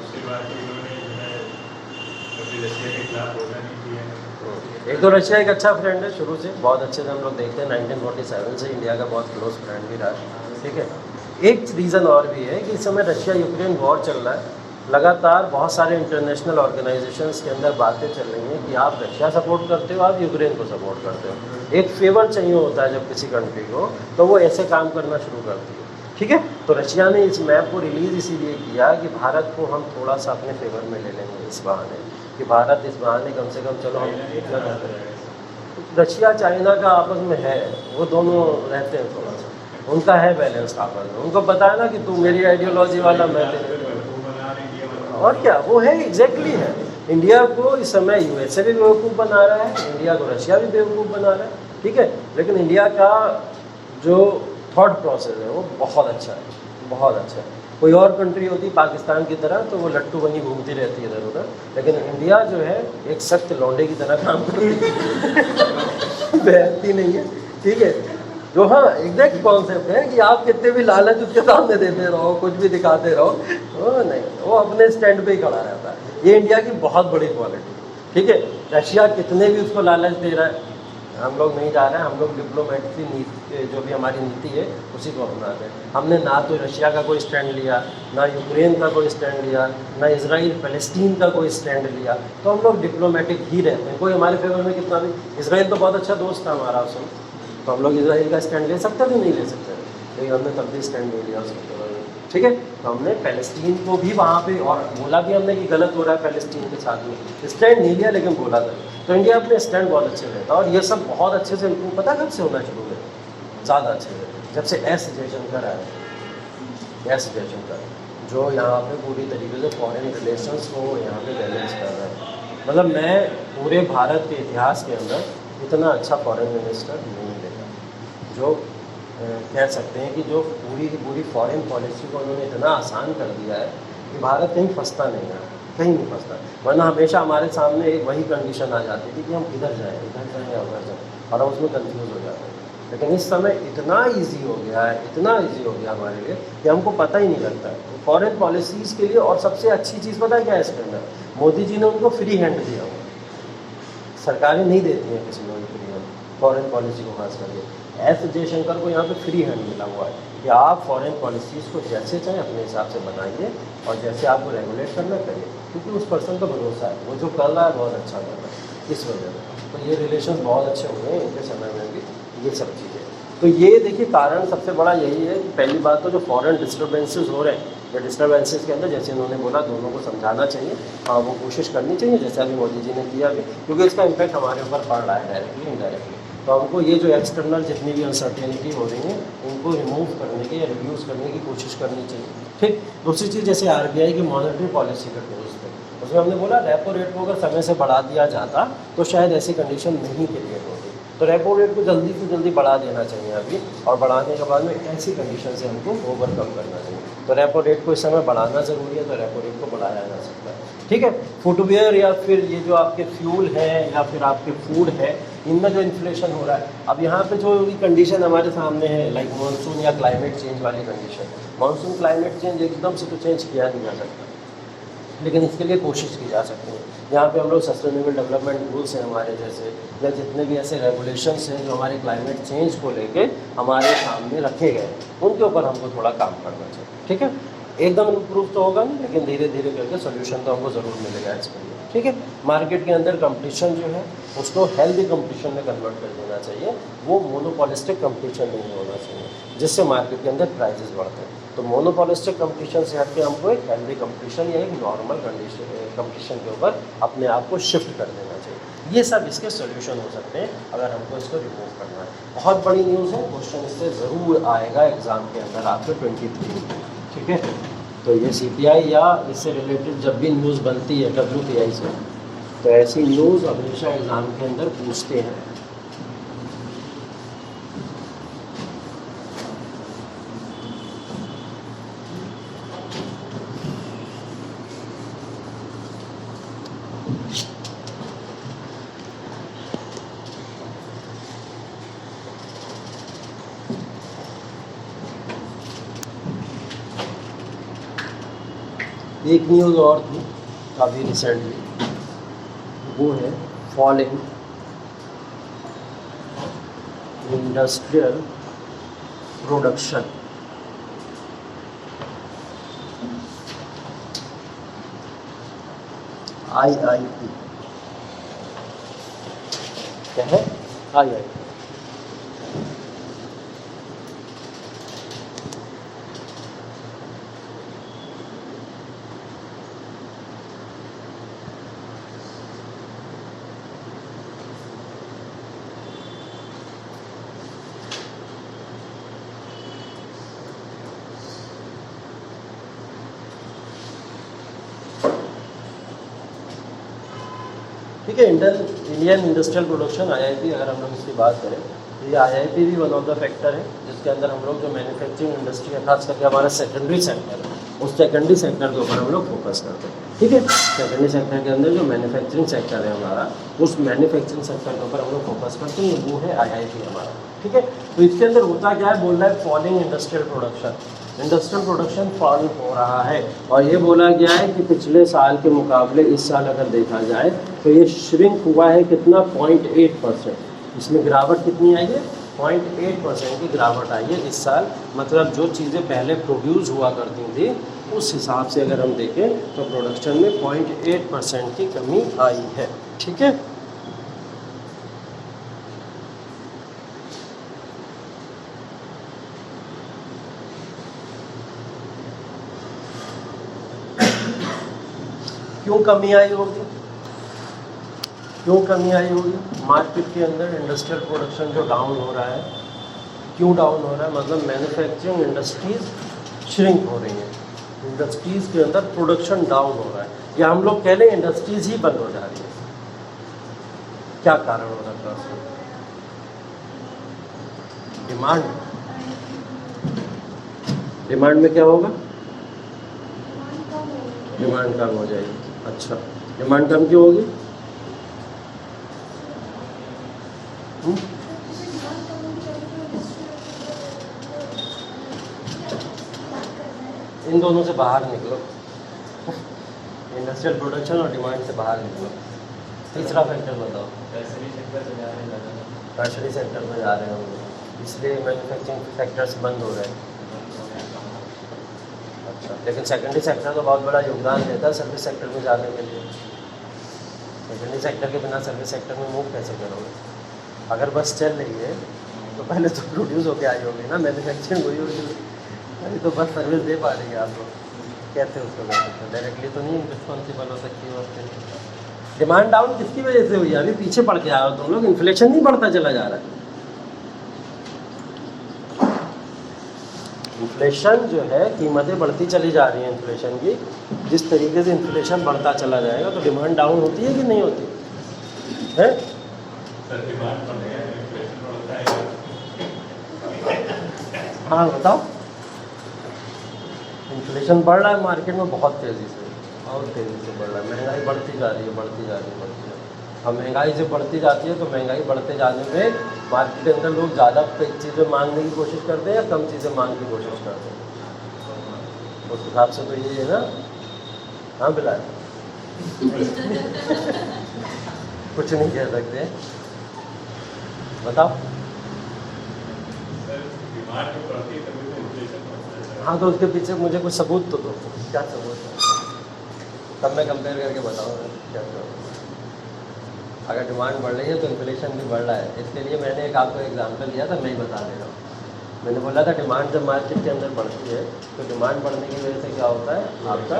S3: उसके बाद इन्होंने जो है कभी रशिया के खिलाफ बोलना नहीं किया।
S1: एक तो रशिया एक अच्छा फ्रेंड है शुरू से, बहुत अच्छे से हम लोग देखते हैं, 1947 से इंडिया का बहुत क्लोज फ्रेंड भी रहा है, ठीक है। एक रीज़न और भी है कि इस समय रशिया यूक्रेन वॉर चल रहा है, लगातार बहुत सारे इंटरनेशनल ऑर्गेनाइजेशंस के अंदर बातें चल रही हैं कि आप रशिया सपोर्ट करते हो, आप यूक्रेन को सपोर्ट करते हो। एक फेवर चाहिए होता है जब किसी कंट्री को, तो वो ऐसे काम करना शुरू करती है, ठीक है। तो रशिया ने इस मैप को रिलीज़ इसीलिए किया कि भारत को हम थोड़ा सा अपने फेवर में ले लेंगे इस बहाने, कि भारत इस बहाने कम से कम चलो हम इतना, रशिया चाइना का आपस में है, वो दोनों रहते हैं थोड़ा सा, उनका है बैलेंस आपस में, उनको पता है ना कि तू मेरी आइडियोलॉजी वाला, मैं तेरी, और क्या, वो है एग्जैक्टली है। इंडिया को इस समय USA भी बेवकूफ़ बना रहा है, इंडिया को रशिया भी बेवकूफ़ बना रहा है, ठीक है। लेकिन इंडिया का जो थॉट प्रोसेस है वो बहुत अच्छा है, बहुत अच्छा है। कोई और कंट्री होती पाकिस्तान की तरह तो वो लट्टू बनी घूमती रहती है इधर उधर, लेकिन इंडिया जो है एक सख्त लौंडे की तरह काम करती है, बहती नहीं है, ठीक है। जो हाँ एग्जैक्ट कॉन्सेप्ट है कि आप कितने भी लालच उसके सामने देते रहो, कुछ भी दिखाते रहो, वो नहीं, वो अपने स्टैंड पे ही खड़ा रहता है। ये इंडिया की बहुत बड़ी क्वालिटी, ठीक है। रशिया कितने भी उसको लालच दे रहा है, हम लोग नहीं जा रहे हैं, हम लोग डिप्लोमेटिक नीति, जो भी हमारी नीति है उसी को अपनाते हैं। हमने ना तो रशिया का कोई स्टैंड लिया, ना यूक्रेन का कोई स्टैंड लिया, ना इजराइल पैलेस्टीन का कोई स्टैंड लिया, तो हम लोग डिप्लोमेटिक ही रहते हैं। कोई हमारे फेवर में कितना भी, इजराइल तो बहुत अच्छा दोस्त था हमारा उस समय, तो हम लोग इजराइल का स्टैंड ले सकते थे, नहीं ले सकते, लेकिन हमने तब भी स्टैंड नहीं लिया उसके फेवर में, ठीक है। तो हमने पैलेस्टीन को भी वहाँ पे, और बोला भी हमने कि गलत हो रहा है पैलेस्टीन के साथ में, स्टैंड नहीं लिया लेकिन बोला था। तो इंडिया अपने स्टैंड बहुत अच्छे लेता है, और ये सब बहुत अच्छे से इनको पता कब से होना शुरू हुआ, ज़्यादा अच्छे से, जब से एस जयशंकर आया, एस जयशंकर, जो यहाँ पे पूरी तरीके से फॉरेन रिलेशंस को यहाँ पे बैलेंस कर रहा है। मतलब मैं पूरे भारत के इतिहास के अंदर इतना अच्छा फॉरेन मिनिस्टर नहीं देखा, जो कह सकते हैं कि जो पूरी की पूरी फॉरेन पॉलिसी को उन्होंने इतना आसान कर दिया है कि भारत कहीं फंसता नहीं है, कहीं नहीं फंसता। वरना हमेशा हमारे सामने एक वही कंडीशन आ जाती थी कि हम इधर जाएँ या उधर जाएँ, और हम उसमें कंफ्यूज हो जाते हैं। लेकिन इस समय इतना इजी हो गया है, इतना इजी हो गया हमारे लिए कि हमको पता ही नहीं लगता है। फॉरेन पॉलिसीज़ के लिए और सबसे अच्छी चीज़ पता है क्या है इसके अंदर? मोदी जी ने उनको फ्री हैंड दिया हुआ, सरकारें नहीं देती हैं किसी को भी फ्री हैंड, फॉरेन पॉलिसी को खास करके। एस जयशंकर को यहाँ पे फ्री हैंड मिला हुआ है कि आप फॉरेन पॉलिसीज़ को जैसे चाहें अपने हिसाब से बनाइए और जैसे आपको रेगुलेट करना करिए, क्योंकि उस पर्सन का भरोसा है, वो जो कर रहा है बहुत अच्छा कर रहा है, इस वजह से। तो ये रिलेशन बहुत अच्छे हुए हैं इनके समय में भी, ये सब चीज़ें। तो ये देखिए कारण सबसे बड़ा यही है कि पहली बात तो जो फॉरेन डिस्टर्बेंसेस हो रहे हैं, जो डिस्टर्बेंसेस के अंदर जैसे इन्होंने बोला दोनों को समझाना चाहिए, हाँ वो कोशिश करनी चाहिए जैसे अभी मोदी जी ने किया भी, क्योंकि इसका इम्पैक्ट हमारे ऊपर पड़ रहा है डायरेक्टली इनडायरेक्टली। तो हमको ये जो एक्सटर्नल जितनी भी अनसर्टेनिटी हो रही है उनको रिमूव करने की या रिड्यूस करने की कोशिश करनी चाहिए। ठीक, दूसरी चीज़ जैसे RBI की मॉनेटरी पॉलिसी के टूल्स थे, उसमें हमने बोला रेपो रेट को अगर समय से बढ़ा दिया जाता तो शायद ऐसी कंडीशन नहीं क्रिएट होती। तो रेपो रेट को जल्दी से जल्दी बढ़ा देना चाहिए अभी, और बढ़ाने के बाद में ऐसी कंडीशन से हमको ओवरकम करना चाहिए। तो रेपो रेट को इस समय बढ़ाना ज़रूरी है, तो रेपो रेट को बढ़ाया जा सकता है। ठीक है, फुटवेयर या फिर ये जो आपके फ्यूल है या फिर आपके फूड है, इनमें जो इन्फ्लेशन हो रहा है, अब यहाँ पे जो कंडीशन हमारे सामने है लाइक मानसून या क्लाइमेट चेंज वाली कंडीशन, मानसून क्लाइमेट चेंज एकदम से तो चेंज किया नहीं जा सकता, लेकिन इसके लिए कोशिश की जा सकती है। यहाँ पे हम लोग सस्टेनेबल डेवलपमेंट गोल्स हैं हमारे जैसे, या जितने भी ऐसे रेगुलेशंस हैं जो हमारे क्लाइमेट चेंज को लेके हमारे सामने रखे गए, उनके ऊपर हमको थोड़ा काम करना चाहिए। ठीक है, एकदम इम्प्रूव तो होगा नहीं, लेकिन धीरे धीरे करके सोल्यूशन तो हमको ज़रूर मिलेगा इसके लिए। ठीक है, मार्केट के अंदर कंपटीशन जो है उसको हेल्दी कंपटीशन में कन्वर्ट कर देना चाहिए, वो मोनोपॉलिस्टिक कंपटीशन नहीं होना चाहिए जिससे मार्केट के अंदर प्राइसेस बढ़ते हैं। तो मोनोपॉलिस्टिक कंपटीशन से हटके हमको एक हेल्दी कंपटीशन या एक नॉर्मल कंपटीशन के ऊपर अपने आप को शिफ्ट कर देना चाहिए। ये सब इसके सोल्यूशन हो सकते हैं अगर हमको इसको रिमूव करना है। बहुत बड़ी न्यूज़ है, क्वेश्चन इससे ज़रूर आएगा एग्ज़ाम के अंदर आपके 23। ठीक है, तो ये CPI या इससे रिलेटेड जब भी न्यूज़ बनती है WPI से, तो ऐसी न्यूज़ हमेशा एग्ज़ाम के अंदर पूछते हैं। एक न्यूज़ और थी काफ़ी रिसेंटली, वो है फॉलिंग इंडस्ट्रियल प्रोडक्शन। IIP क्या है? IIP ठीक है, इंडियन इंडस्ट्रियल प्रोडक्शन IIP, अगर हम लोग इसकी बात करें तो ये IIP भी वन ऑफ द फैक्टर है जिसके अंदर हम लोग जो मैन्युफैक्चरिंग इंडस्ट्री है, खास करके हमारा सेकेंडरी सेक्टर है, उस सेकेंडरी सेक्टर के ऊपर हम लोग फोकस करते हैं। ठीक है, सेकेंडरी सेक्टर के अंदर जो मैन्युफैक्चरिंग सेक्टर है हमारा, उस मैन्युफैक्चरिंग सेक्टर के ऊपर हम लोग फोकस करते हैं, वो है IIP हमारा। ठीक है, तो इसके अंदर होता क्या है, बोल रहा है falling industrial production, industrial production fall हो रहा है, और ये बोला गया है कि पिछले साल के मुकाबले इस साल अगर देखा जाए तो ये श्रिंक हुआ है कितना, 0.8%। इसमें गिरावट कितनी आई है, 0.8% की गिरावट आई है इस साल। मतलब जो चीज़ें पहले प्रोड्यूस हुआ करती थी उस हिसाब से अगर हम देखें तो प्रोडक्शन में 0.8% की कमी आई है। ठीक है, क्यों कमी आई होगी, क्यों कमी आई होगी? मार्केट के अंदर इंडस्ट्रियल प्रोडक्शन जो डाउन हो रहा है, क्यों डाउन हो रहा है? मतलब मैन्युफैक्चरिंग इंडस्ट्रीज श्रिंक हो रही हैं, इंडस्ट्रीज़ के अंदर प्रोडक्शन डाउन हो रहा है, या हम लोग कह लें इंडस्ट्रीज़ ही बंद हो जा रही है। क्या कारण हो सकता है उसका? डिमांड में क्या होगा? डिमांड कम हो जाएगी। अच्छा, डिमांड कम क्यों होगी? इन दोनों से बाहर निकलो, इंडस्ट्रियल प्रोडक्शन और डिमांड से बाहर निकलो। तीसरा फैक्टर बताओ।
S5: टर्शरी सेक्टर से जा रहे हैं ज़्यादा,
S1: टर्शरी सेक्टर में जा रहे हैं हम लोग, इसलिए मैन्युफैक्चरिंग सेक्टर्स बंद हो रहे हैं। अच्छा, लेकिन सेकेंडरी सेक्टर तो बहुत बड़ा योगदान देता है सर्विस सेक्टर में जाने के लिए। सेकेंडरी सेक्टर के बिना सर्विस सेक्टर में मूव कैसे करोगे? अगर बस चल रही है तो पहले तो प्रोड्यूस होके आई होगी ना, मैन्युफैक्चरिंग हुई होगी, अभी तो बस सर्विस दे पा रही है आपको। कैसे उसको कर सकते, डायरेक्टली तो नहीं रिस्पॉन्सिबल हो सकती है उसके। डिमांड डाउन किसकी वजह से हुई है? अभी पीछे पड़ के आए हो तुम लोग, इन्फ्लेशन नहीं बढ़ता चला जा रहा है। इन्फ्लेशन जो है, कीमतें बढ़ती चली जा रही हैं इन्फ्लेशन की। जिस तरीके से इन्फ्लेशन बढ़ता चला जाएगा तो डिमांड डाउन होती है कि नहीं होती है?
S3: सर डिमांड बढ़ गया है, इन्फ्लेशन बढ़ता है।
S1: हाँ बताओ। इन्फ्लेशन बढ़ रहा है मार्केट में बहुत तेज़ी से, बहुत तेज़ी से बढ़ रहा है। महंगाई बढ़ती जा रही है, बढ़ती जा रही है, बढ़ती जा रही है। अब महंगाई से बढ़ती जाती है तो महंगाई बढ़ते जाने में मार्केट के अंदर लोग ज़्यादा चीज़ें मांगने की कोशिश करते हैं या कम चीज़ें मांगने की कोशिश करते हैं? उस हिसाब से तो ये है ना। हाँ बिलाल कुछ नहीं कह सकते, बताओ।
S3: सर डिमांड जो बढ़ती है तभी तो इन्फ्लेशन बढ़ता है।
S1: हाँ तो उसके पीछे मुझे कुछ सबूत तो दो, क्या सबूत है? तब मैं कंपेयर करके बताऊँगा क्या सबूत। अगर डिमांड बढ़ रही है तो इन्फ्लेशन भी बढ़ रहा है। इसके लिए मैंने एक आपको एग्जांपल दिया था, मैं ही बता दे रहा हूँ। मैंने बोला था डिमांड जब मार्केट के अंदर बढ़ती है तो डिमांड बढ़ने की वजह से क्या होता है? आपका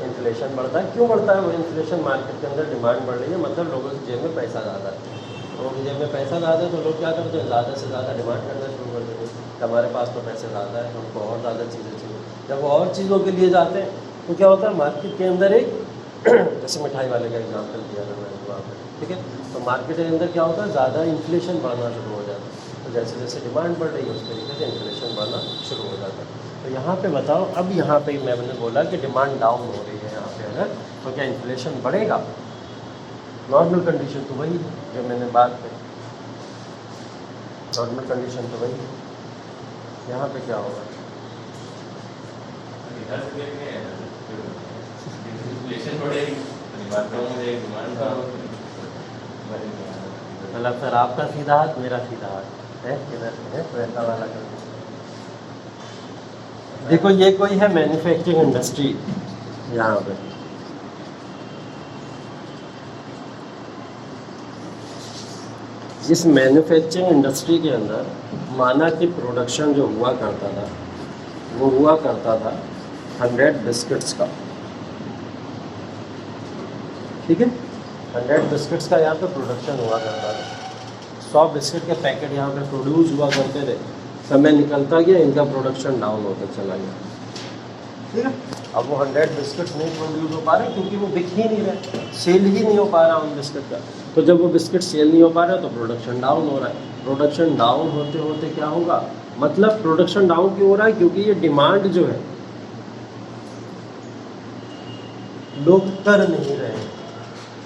S1: इन्फ्लेशन बढ़ता है। क्यों बढ़ता है वो इन्फ्लेशन? मार्केट के अंदर डिमांड बढ़ रही है, मतलब लोगों की जेब में पैसा ज़्यादा है। लोगों की जेब में पैसा ज़्यादा है तो लोग क्या करते हैं? ज़्यादा से ज़्यादा डिमांड करना शुरू कर देते हैं। हमारे पास तो पैसे ज़्यादा है, हमको और ज़्यादा चीज़ें चाहिए। जब वो और चीज़ों के लिए जाते हैं तो क्या होता है? मार्केट के अंदर एक जैसे मिठाई वाले का एग्जाम्पल दिया था मैंने वहाँ पर, ठीक है। तो मार्केट के अंदर क्या होता है? ज़्यादा इन्फ्लेशन बढ़ना शुरू हो जाता है। तो जैसे जैसे डिमांड बढ़ रही है उस तरीके से इन्फ्लेशन बढ़ना शुरू हो जाता है। तो यहाँ पे बताओ, अब यहाँ पे मैंने बोला कि डिमांड डाउन हो रही है यहाँ पे अगर, तो क्या इन्फ्लेशन बढ़ेगा? नॉर्मल कंडीशन तो वही है जो मैंने बात करी, नॉर्मल कंडीशन तो वही है। यहाँ पे क्या होगा?
S5: इधर से देखें इन्फ्लेशन बढ़ेगी, डिमांड कम हो जाएगी, डिमांड कम हो जाएगी।
S1: मतलब सर आपका सीधा हाथ मेरा सीधा हाथ है, किधर है वैसा वाला कर। देखो ये कोई है मैन्युफैक्चरिंग इंडस्ट्री, यहाँ पे इस मैन्युफैक्चरिंग इंडस्ट्री के अंदर माना कि प्रोडक्शन जो हुआ करता था वो हुआ करता था 100 बिस्किट्स का, ठीक है। 100 बिस्किट्स का यहाँ पे प्रोडक्शन हुआ करता था। 100 बिस्किट के पैकेट यहाँ पे प्रोड्यूस हुआ करते थे। समय निकलता गया, इनका प्रोडक्शन डाउन होता चला गया, ठीक है। अब वो 100 बिस्किट्स नहीं प्रोड्यूस हो पा रहे क्योंकि वो बिक ही नहीं रहे, सेल ही नहीं हो पा रहा उन बिस्किट का। तो जब वो बिस्किट सेल नहीं हो पा रहा तो प्रोडक्शन डाउन हो रहा है। प्रोडक्शन डाउन होते होते क्या होगा? मतलब प्रोडक्शन डाउन क्यों हो रहा है? क्योंकि ये डिमांड जो है लोग कर नहीं रहे।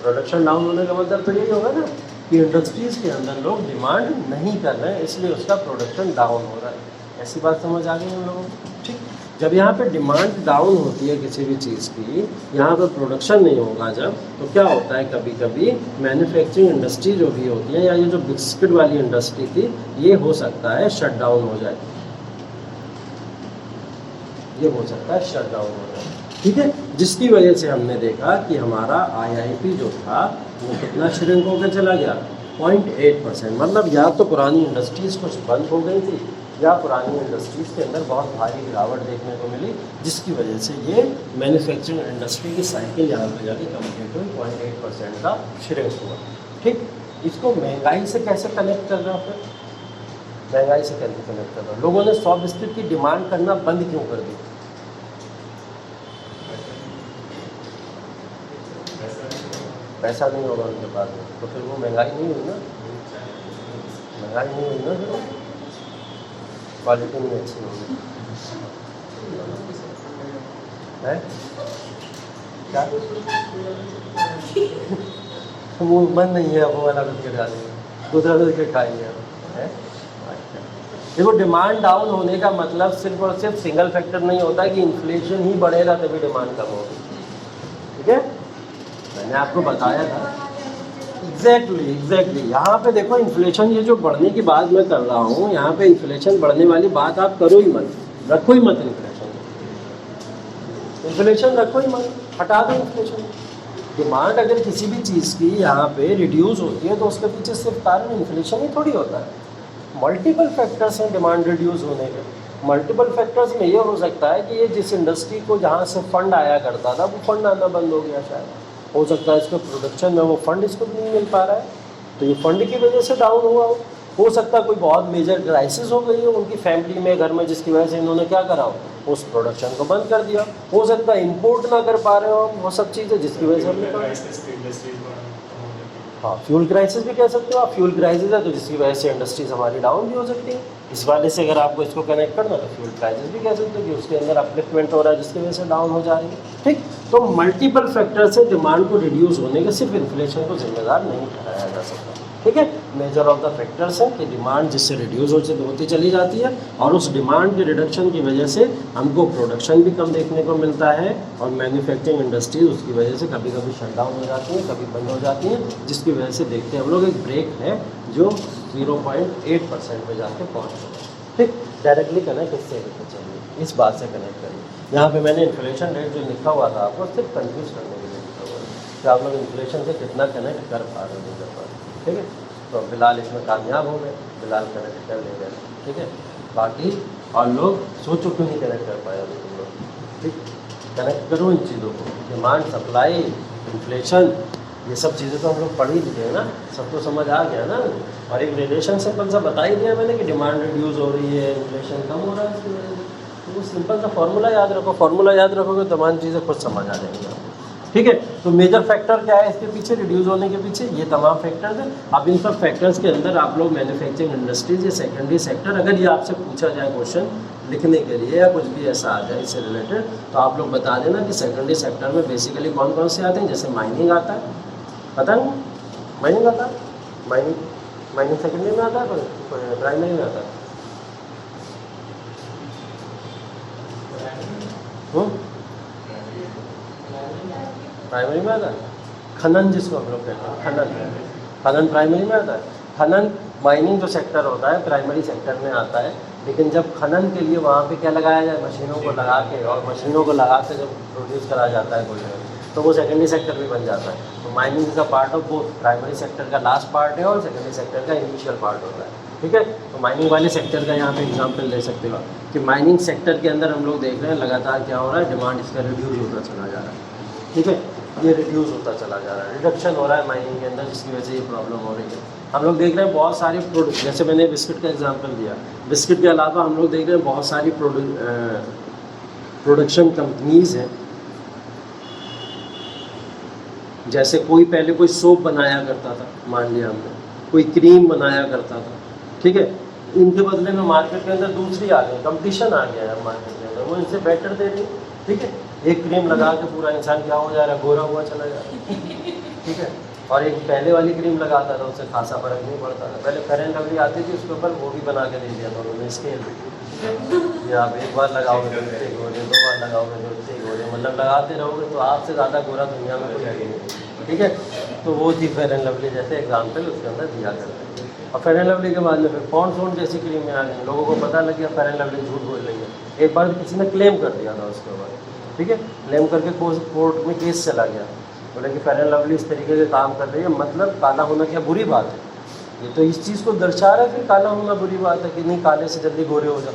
S1: प्रोडक्शन डाउन होने का मतलब तो यही होगा ना कि इंडस्ट्रीज़ के अंदर लोग डिमांड नहीं कर रहे हैं, इसलिए उसका प्रोडक्शन डाउन हो रहा है। ऐसी बात समझ आ गई हम लोगों को, ठीक। जब यहाँ पे डिमांड डाउन होती है किसी भी चीज़ की, यहाँ पर प्रोडक्शन नहीं होगा जब, तो क्या होता है कभी कभी मैन्युफैक्चरिंग इंडस्ट्री जो भी होती है या ये जो बिस्किट वाली इंडस्ट्री थी, ये हो सकता है शट डाउन हो जाए, ये हो सकता है शट डाउन हो जाए, ठीक है। जिसकी वजह से हमने देखा कि हमारा IIP जो था वो कितना श्रिंक होकर चला गया? 0.8%। मतलब या तो पुरानी इंडस्ट्रीज़ कुछ बंद हो गई थी या पुरानी इंडस्ट्रीज़ के अंदर बहुत भारी गिरावट देखने को मिली, जिसकी वजह से ये मैन्युफैक्चरिंग इंडस्ट्री की साइकिल यहाँ पर जाके कम्प्लीट हुई, 0.8% का श्रिंक हुआ, ठीक। इसको महंगाई से कैसे कनेक्ट कर रहा हो? फिर महंगाई से कैसे कनेक्ट कर रहा हो? लोगों ने 100 बिस्किट की डिमांड करना बंद क्यों कर दी? पैसा नहीं होगा उनके पास में, तो फिर वो महंगाई नहीं हुई ना, महंगाई नहीं हुई ना, फिर क्वालिटी नहीं अच्छी होगी, है क्या? वो मन नहीं है वो वाला बिस्किट खाने, दूसरा बिस्किट खाएंगे हम, है। अच्छा देखो डिमांड डाउन होने का मतलब सिर्फ और सिर्फ सिंगल फैक्टर नहीं होता कि इन्फ्लेशन ही बढ़ेगा तभी डिमांड कम होगी, ठीक है, मैंने आपको बताया था। एग्जैक्टली यहाँ पे देखो इन्फ्लेशन ये जो बढ़ने की बात मैं कर रहा हूँ, यहाँ पे इन्फ्लेशन बढ़ने वाली बात आप करो ही मत, रखो ही मत इन्फ्लेशन रखो ही मत, हटा दो इन्फ्लेशन। डिमांड अगर किसी भी चीज़ की यहाँ पे रिड्यूस होती है तो उसके पीछे सिर्फ कारण इन्फ्लेशन ही थोड़ी होता है, मल्टीपल फैक्टर्स हैं डिमांड रिड्यूस होने के। मल्टीपल फैक्टर्स में ये हो सकता है कि ये जिस इंडस्ट्री को जहाँ से फंड आया करता था वो फंड आना बंद हो गया, शायद हो सकता है इसके प्रोडक्शन में वो फंड इसको नहीं मिल पा रहा है तो ये फंड की वजह से डाउन हुआ हो सकता है कोई बहुत मेजर क्राइसिस हो गई हो उनकी फैमिली में, घर में, जिसकी वजह से इन्होंने क्या करा हो, उस प्रोडक्शन को बंद कर दिया। हो सकता है इंपोर्ट ना कर पा रहे हो, वो सब चीज़ें जिसकी वजह से हमने हाँ फ्यूल क्राइसिस भी कह सकते हो आप, फ्यूल क्राइसिस है तो जिसकी वजह से इंडस्ट्रीज हमारी डाउन भी हो सकती है। इस वाले से अगर आपको इसको कनेक्ट करना तो फ्यूल क्राइसिस भी कह सकते हो कि उसके अंदर अपलिफ्टमेंट हो रहा है जिसकी वजह से डाउन हो जा रही है, ठीक। तो मल्टीपल फैक्टर से डिमांड को रिड्यूस होने के सिर्फ इन्फ्लेशन को जिम्मेदार नहीं ठहराया जा सकता, ठीक है। मेजर ऑफ द फैक्टर्स हैं कि डिमांड जिससे रिड्यूस होती चली जाती है और उस डिमांड के रिडक्शन की वजह से हमको प्रोडक्शन भी कम देखने को मिलता है और मैन्युफैक्चरिंग इंडस्ट्रीज उसकी वजह से कभी कभी शट डाउन हो जाती हैं, कभी बंद हो जाती हैं, जिसकी वजह से देखते हैं हम लोग एक ब्रेक है जो 0.8% पे जाके पहुँच गया, ठीक। डायरेक्टली कनेक्ट इससे लेकर चलिए, इस बात से कनेक्ट करिए। यहाँ पे मैंने इन्फ्लेशन रेट जो लिखा हुआ था आपको सिर्फ कंफ्यूज करने के लिए लिखा हुआ है कि आप लोग इन्फ्लेशन से कितना कनेक्ट कर पा रहे हो, नहीं कर पा रहे, ठीक है। तो फिलहाल इसमें कामयाब हो गए, फिलहाल कनेक्ट कर ले गए, ठीक है। बाकी और लोग सोचो क्यों नहीं कनेक्ट कर पाए अभी तुम लोग, ठीक। कनेक्ट करो इन चीज़ों को, डिमांड सप्लाई इन्फ्लेशन ये सब चीज़ें तो हम लोग पढ़ ही लिए ना, सब तो समझ आ गया ना। और एक रिलेशन सिंपल सा बता ही दिया मैंने कि डिमांड रिड्यूस हो रही है, इन्फ्लेशन कम हो रहा है इसकी वजह से। तो वो सिंपल सा फार्मूला याद रखो, फार्मूला याद रखोगे तमाम चीज़ें खुद समझ आ जाएंगी आपको, ठीक है। तो मेजर फैक्टर क्या है इसके पीछे, रिड्यूस होने के पीछे ये तमाम फैक्टर्स हैं। अब इन सब फैक्टर्स के अंदर आप लोग मैन्युफैक्चरिंग इंडस्ट्रीज या सेकेंडरी सेक्टर, अगर ये आपसे पूछा जाए क्वेश्चन लिखने के लिए या कुछ भी ऐसा आ जाए इससे रिलेटेड, तो आप लोग बता देना कि सेकेंडरी सेक्टर में बेसिकली कौन कौन से आते हैं। जैसे माइनिंग आता है, पता नहीं माइनिंग आता है, माइनिंग सेकेंडरी में आता है, प्राइमरी में आता है, प्राइमरी में आता है। खनन जिसको हम लोग कहते हैं, खनन प्राइमरी में आता है। खनन माइनिंग जो सेक्टर होता है प्राइमरी सेक्टर में आता है, लेकिन जब खनन के लिए वहाँ पे क्या लगाया जाए, मशीनों को लगा के, और मशीनों को लगा के जब प्रोड्यूस करा जाता है कोई तो वो सेकेंडरी सेक्टर भी बन जाता है। तो माइनिंग का पार्ट ऑफ वो प्राइमरी सेक्टर का लास्ट पार्ट है और सेकेंडरी सेक्टर का इनिशियल पार्ट होता है, ठीक है। तो माइनिंग वाले सेक्टर का यहाँ पे एग्जांपल ले सकते हो कि माइनिंग सेक्टर के अंदर हम लोग देख रहे हैं लगातार क्या हो रहा है, डिमांड इसका रिड्यूस होता चला जा रहा है, ठीक है। ये रिड्यूस होता चला जा रहा है, रिडक्शन हो रहा है माइनिंग के अंदर, जिसकी वजह से ये प्रॉब्लम हो रही है। हम लोग देख रहे हैं बहुत सारी प्रोडक्ट, जैसे मैंने बिस्किट का एग्जांपल दिया, बिस्किट के अलावा हम लोग देख रहे हैं बहुत सारी प्रोडक्शन कंपनीज़ हैं। जैसे कोई पहले कोई सोप बनाया करता था, मान लिया हमने, कोई क्रीम बनाया करता था, ठीक है। इनके बदले में मार्केट के अंदर दूसरी आ गई, कंपटीशन आ गया है मार्केट के अंदर, वो इनसे बेटर दे रही है, ठीक है। एक क्रीम लगा के पूरा इंसान क्या हो जा रहा है, गोरा हुआ चला जा रहा है, ठीक है। और एक पहले वाली क्रीम लगाता था उससे खासा फर्क नहीं पड़ता था। पहले फेयर एंड लवली आती थी, उसके ऊपर वो भी बना के दे दिया था उन्होंने स्केल, ये आप एक बार लगाओगे तो इतने गोरे, 2 बार लगाओगे तो इतने गोरे, मतलब लगाते रहोगे तो आपसे ज़्यादा गोरा दुनिया में कोई नहीं, ठीक है। तो वो थी फेयर एंड लवली जैसे एग्जाम्पल उसके अंदर दिया करते हैं। और फेयर एंड लवली के बाद में फिर पॉन्ड्स ऑन जैसी क्रीमें आ गई, लोगों को पता लग गया फेयर एंड लवली झूठ बोल रही है। एक बार किसी ने क्लेम कर दिया था उसके ऊपर, ठीक है, क्लेम करके कोर्ट में केस चला गया, बोले कि फेयर एंड लवली इस तरीके के काम कर रही है, मतलब काला होना क्या बुरी बात है, ये तो इस चीज़ को दर्शा रहा है कि काला होना बुरी बात है, कि नहीं काले से जल्दी गोरे हो जाओ,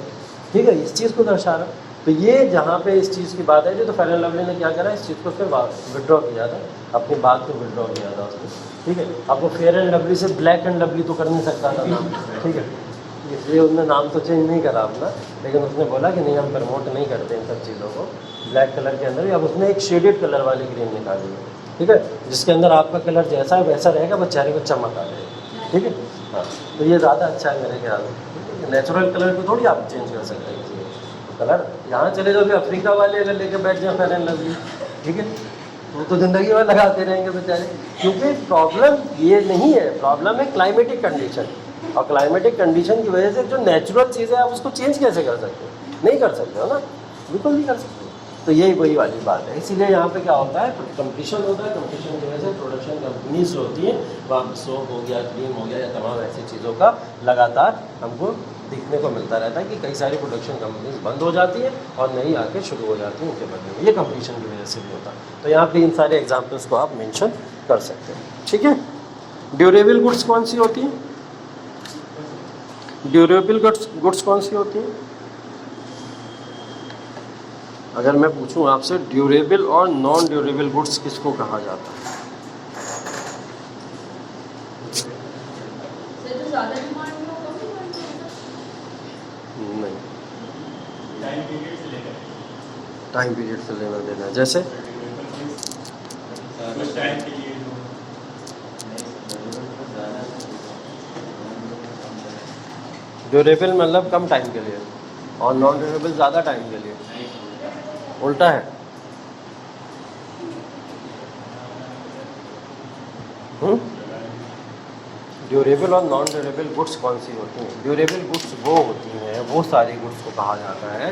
S1: ठीक है, इस चीज़ को दर्शा रहा है। तो ये जहाँ पे इस चीज़ की बात है तो फेयर एंड लवली ने क्या करा, इस चीज़ को फिर विड्रॉ किया था, अपनी बात को विड्रॉ किया था उसने, ठीक है। अब वो फेयर एंड लवली से ब्लैक एंड लवली तो कर नहीं सकता था नाम, ठीक है, इसलिए उसने नाम तो चेंज नहीं करा अपना, लेकिन उसने बोला कि नहीं हम प्रमोट नहीं करते इन सब चीज़ों को ब्लैक कलर के अंदर। अब उसने एक शेडेड कलर वाली क्रीम निकाली है, ठीक है, जिसके अंदर आपका कलर जैसा है वैसा रहेगा, बस चेहरे को चमक आ जाएगी, ठीक है। हाँ, तो ये ज़्यादा अच्छा है मेरे ख्याल में। नेचुरल कलर को थोड़ी आप चेंज कर सकते हैं कलर, यहाँ चले जाओगे अफ्रीका वाले अगर लेके बैठ जाए फेयर एंड लवली, ठीक है, तो ज़िंदगी भर लगाते रहेंगे बेचारे, क्योंकि प्रॉब्लम ये नहीं है, प्रॉब्लम है क्लाइमेटिक कंडीशन। और क्लाइमेटिक कंडीशन की वजह से जो नेचुरल चीज़ है आप उसको चेंज कैसे कर सकते हो? नहीं कर सकते हो ना, बिल्कुल नहीं कर सकते। तो यही वही वाली बात है। इसीलिए यहाँ पे क्या होता है, कंपटीशन होता है। कंपटीशन की वजह से प्रोडक्शन कंपनीज जो होती हैं वहाँ सोप हो गया, क्रीम हो गया या तमाम ऐसी चीज़ों का लगातार हमको दिखने को मिलता रहता है कि कई सारी प्रोडक्शन कंपनीज बंद हो जाती है और नई आके शुरू हो जाती हैं उनके बदले में। ये कंपटीशन की वजह से भी होता है। तो यहाँ पे इन सारे एग्जाम्पल्स को आप मेंशन कर सकते हैं, ठीक है। ड्यूरेबल गुड्स कौन सी होती हैं? ड्यूरेबल गुड्स कौन सी होती हैं? अगर मैं पूछूं आपसे ड्यूरेबल और नॉन ड्यूरेबल गुड्स किसको कहा जाता है?
S4: सर जो ज़्यादा डिमांड में हो कम डिमांड में होता है?
S1: नहीं,
S3: टाइम पीरियड से लेकर
S1: टाइम पीरियड से लेना देना है। जैसे
S3: कुछ टाइम के लिए जो
S1: ड्यूरेबल मतलब कम टाइम के लिए और नॉन ड्यूरेबल ज़्यादा टाइम के लिए, उल्टा है। ड्यूरेबल और नॉन ड्यूरेबल गुड्स कौन सी होती हैं? ड्यूरेबल गुड्स वो होती हैं, वो सारी गुड्स को कहा जाता है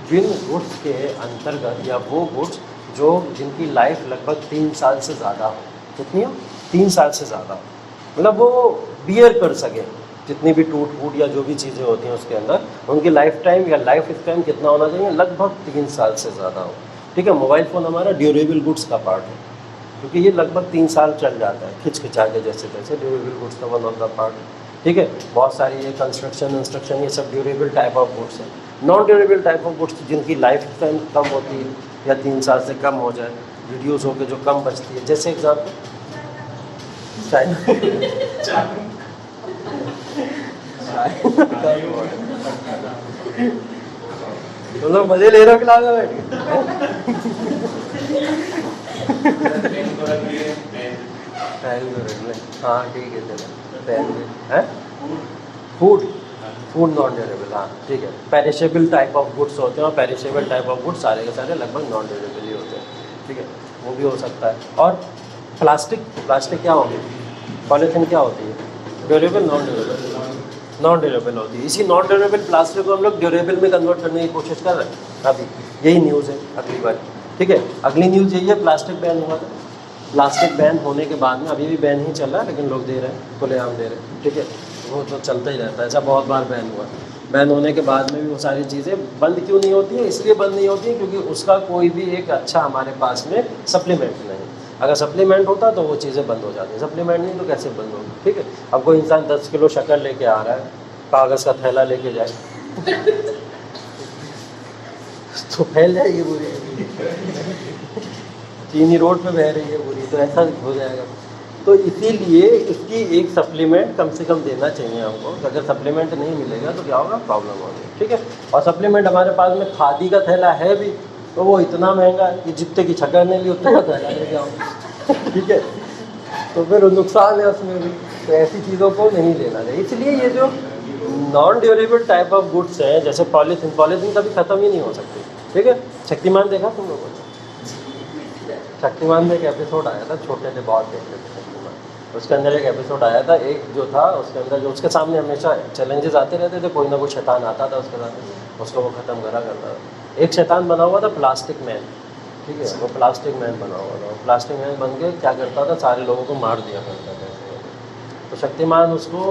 S1: जिन गुड्स के अंतर्गत या वो गुड्स जो जिनकी लाइफ लगभग 3 साल से ज़्यादा हो। कितनी हो? 3 साल से ज़्यादा हो, मतलब वो बियर कर सके जितनी भी टूट फूट या जो भी चीज़ें होती हैं उसके अंदर, उनकी लाइफ टाइम या लाइफ स्पैन कितना होना चाहिए? लगभग 3 साल से ज़्यादा हो, ठीक है। मोबाइल फ़ोन हमारा ड्यूरेबल गुड्स का पार्ट है क्योंकि ये लगभग 3 साल चल जाता है खिंचा के जैसे तैसे, ड्यूरेबल गुड्स का वन ऑफ द पार्ट है, ठीक है। बहुत सारी ये कंस्ट्रक्शन इंस्ट्रक्शन ये सब ड्यूरेबल टाइप ऑफ गुड्स है। Non durable type of goods जिनकी लाइफ टाइम कम होती है या 3 साल से कम हो जाए, रिड्यूस होकर जो कम बचती है, जैसे एग्जाम्पल चाइना। तुम लोग मजे ले रहे हो क्लास में बैठ के? हाँ ठीक है, चलो। फूड नॉन ड्यूरेबल, हाँ ठीक है। पेरिशेबल टाइप ऑफ गुड्स होते हैं और पेरिशेबल टाइप ऑफ गुड्स सारे के सारे लगभग नॉन ड्यूरेबल ही होते हैं, ठीक है। वो भी हो सकता है। और प्लास्टिक क्या होगी? पॉलीथीन क्या होती है? ड्यूरेबल नॉन ड्यूरेबल होती है। इसी नॉन ड्यूरेबल प्लास्टिक को हम लोग ड्यूरेबल में कन्वर्ट करने की कोशिश कर रहे हैं। अभी यही न्यूज़ है अगली बार, ठीक है। अगली न्यूज़ यही है, प्लास्टिक बैन हुआ था। प्लास्टिक बैन होने के बाद में अभी भी बैन ही चल रहा है, लेकिन लोग दे रहे हैं, खुलेआम दे रहे हैं, ठीक है। वो तो चलता ही रहता है, ऐसा बहुत बार बैन हुआ। बैन होने के बाद में भी वो सारी चीज़ें बंद क्यों नहीं होती हैं? इसलिए बंद नहीं होती हैं क्योंकि उसका कोई भी एक अच्छा हमारे पास में सप्लीमेंट नहीं। अगर सप्लीमेंट होता तो वो चीज़ें बंद हो जाती, सप्लीमेंट नहीं तो कैसे बंद होगी, ठीक है। अब कोई इंसान 10 किलो शक्कर लेके आ रहा है, कागज़ का थैला लेके जाए तो फैल जाएगी पूरी, चीनी रोड पे बह रही है पूरी, तो ऐसा हो जाएगा। तो इसीलिए इसकी एक सप्लीमेंट कम से कम देना चाहिए हमको। अगर सप्लीमेंट नहीं मिलेगा तो क्या होगा? प्रॉब्लम होगी, ठीक है। और सप्लीमेंट हमारे पास में खादी का थैला है भी, तो वो इतना महंगा है कि जितने की शक्कर नहीं ली उतना का थैला लेके आओ, ठीक है। तो फिर नुकसान है उसमें भी। तो ऐसी चीज़ों को नहीं लेना चाहिए। इसलिए ये जो non durable type of goods हैं, जैसे पॉलीथीन कभी ख़त्म ही नहीं हो सकती, ठीक है। शक्तिमान देखा तुम लोगों ने? शक्तिमान में एक एपिसोड आया था, छोटे थे बहुत देखते थे शक्तिमान। उसके अंदर एक एपिसोड आया था, एक जो था उसके अंदर जो उसके सामने हमेशा चैलेंजेस आते रहते थे, कोई ना कोई शैतान आता था उसके सामने, उसको वो ख़त्म करता था। एक शैतान बना हुआ था प्लास्टिक मैन, ठीक है। वो प्लास्टिक मैन बना हुआ था। प्लास्टिक मैन बन के क्या करता था? सारे लोगों को मार दिया करता था। तो शक्तिमान उसको